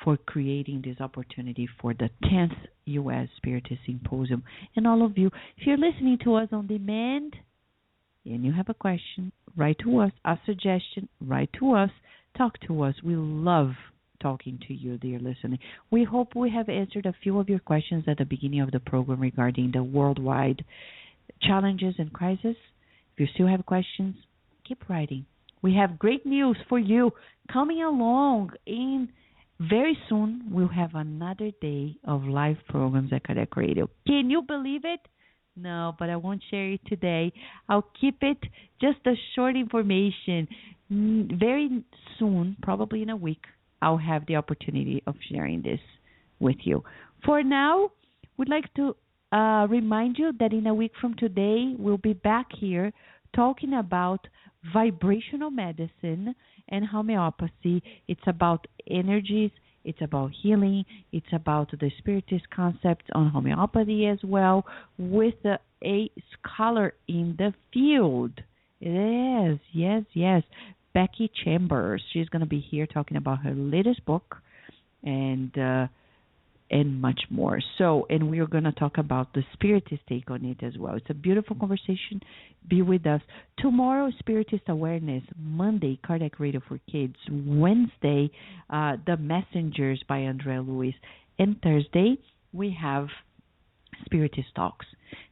Speaker 1: for creating this opportunity for the 10th U.S. Spiritist Symposium. And all of you, if you're listening to us on demand and you have a question, write to us. A suggestion, write to us. Talk to us. We love talking to you, dear listener. We hope we have answered a few of your questions at the beginning of the program regarding the worldwide challenges and crises. If you still have questions, keep writing. We have great news for you coming along. In very soon, we'll have another day of live programs at Kardec Radio. Can you believe it? No, but I won't share it today. I'll keep it just a short information. Very soon, probably in a week, I'll have the opportunity of sharing this with you. For now, we'd like to remind you that in a week from today, we'll be back here talking about vibrational medicine and homeopathy. It's about energies, it's about healing, it's about the Spiritist concepts on homeopathy as well, with a scholar in the field. It is, yes, Becky Chambers. She's going to be here talking about her latest book and much more. So, and we're going to talk about the Spiritist take on it as well. It's a beautiful conversation. Be with us. Tomorrow, Spiritist Awareness. Monday, Kardec Radio for Kids. Wednesday, The Messengers by Andrea Lewis. And Thursday, we have Spiritist Talks.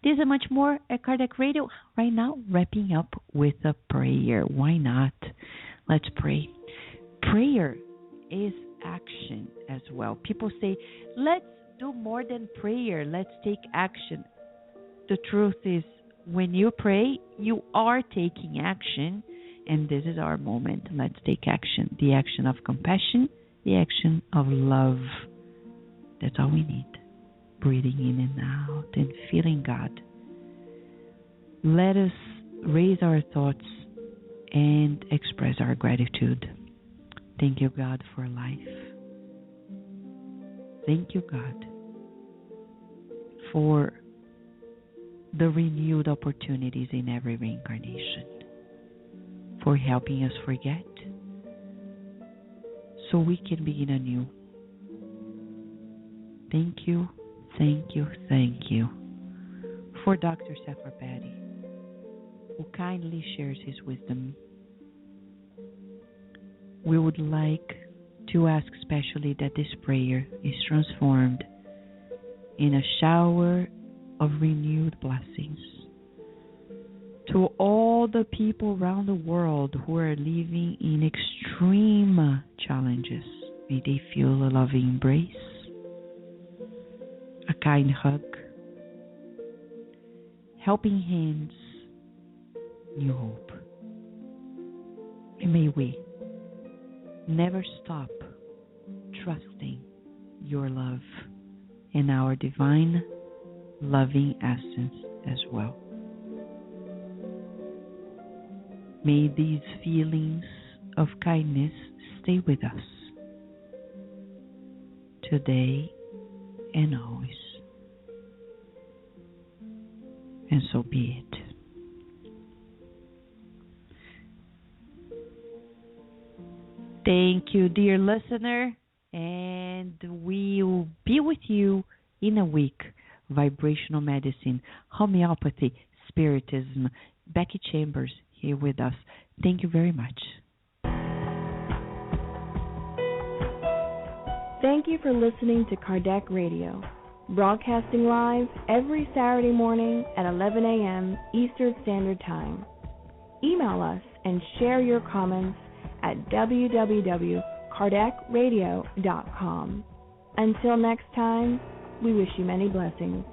Speaker 1: There's a much more at Kardec Radio. Right now, wrapping up with a prayer. Why not? Let's pray. Prayer is action as well. People say, let's do more than prayer. Let's take action. The truth is, when you pray, you are taking action, and this is our moment. Let's take action. The action of compassion, the action of love. That's all we need. Breathing in and out and feeling God. Let us raise our thoughts and express our gratitude. Thank you, God, for life. Thank you, God, for the renewed opportunities in every reincarnation, for helping us forget so we can begin anew. Thank you, thank you, thank you for Dr. Stafford, who kindly shares his wisdom. We would like to ask especially that this prayer is transformed in a shower of renewed blessings to all the people around the world who are living in extreme challenges. May they feel a loving embrace, a kind hug, helping hands, new hope. And may we never stop trusting your love and our divine loving essence as well. May these feelings of kindness stay with us today and always. And so be it. Thank you, dear listener, and we'll be with you in a week. Vibrational medicine, homeopathy, spiritism. Becky Chambers here with us. Thank you very much.
Speaker 5: Thank you for listening to Kardec Radio, broadcasting live every Saturday morning at 11 a.m. Eastern Standard Time. Email us and share your comments at www.kardecradio.com. Until next time, we wish you many blessings.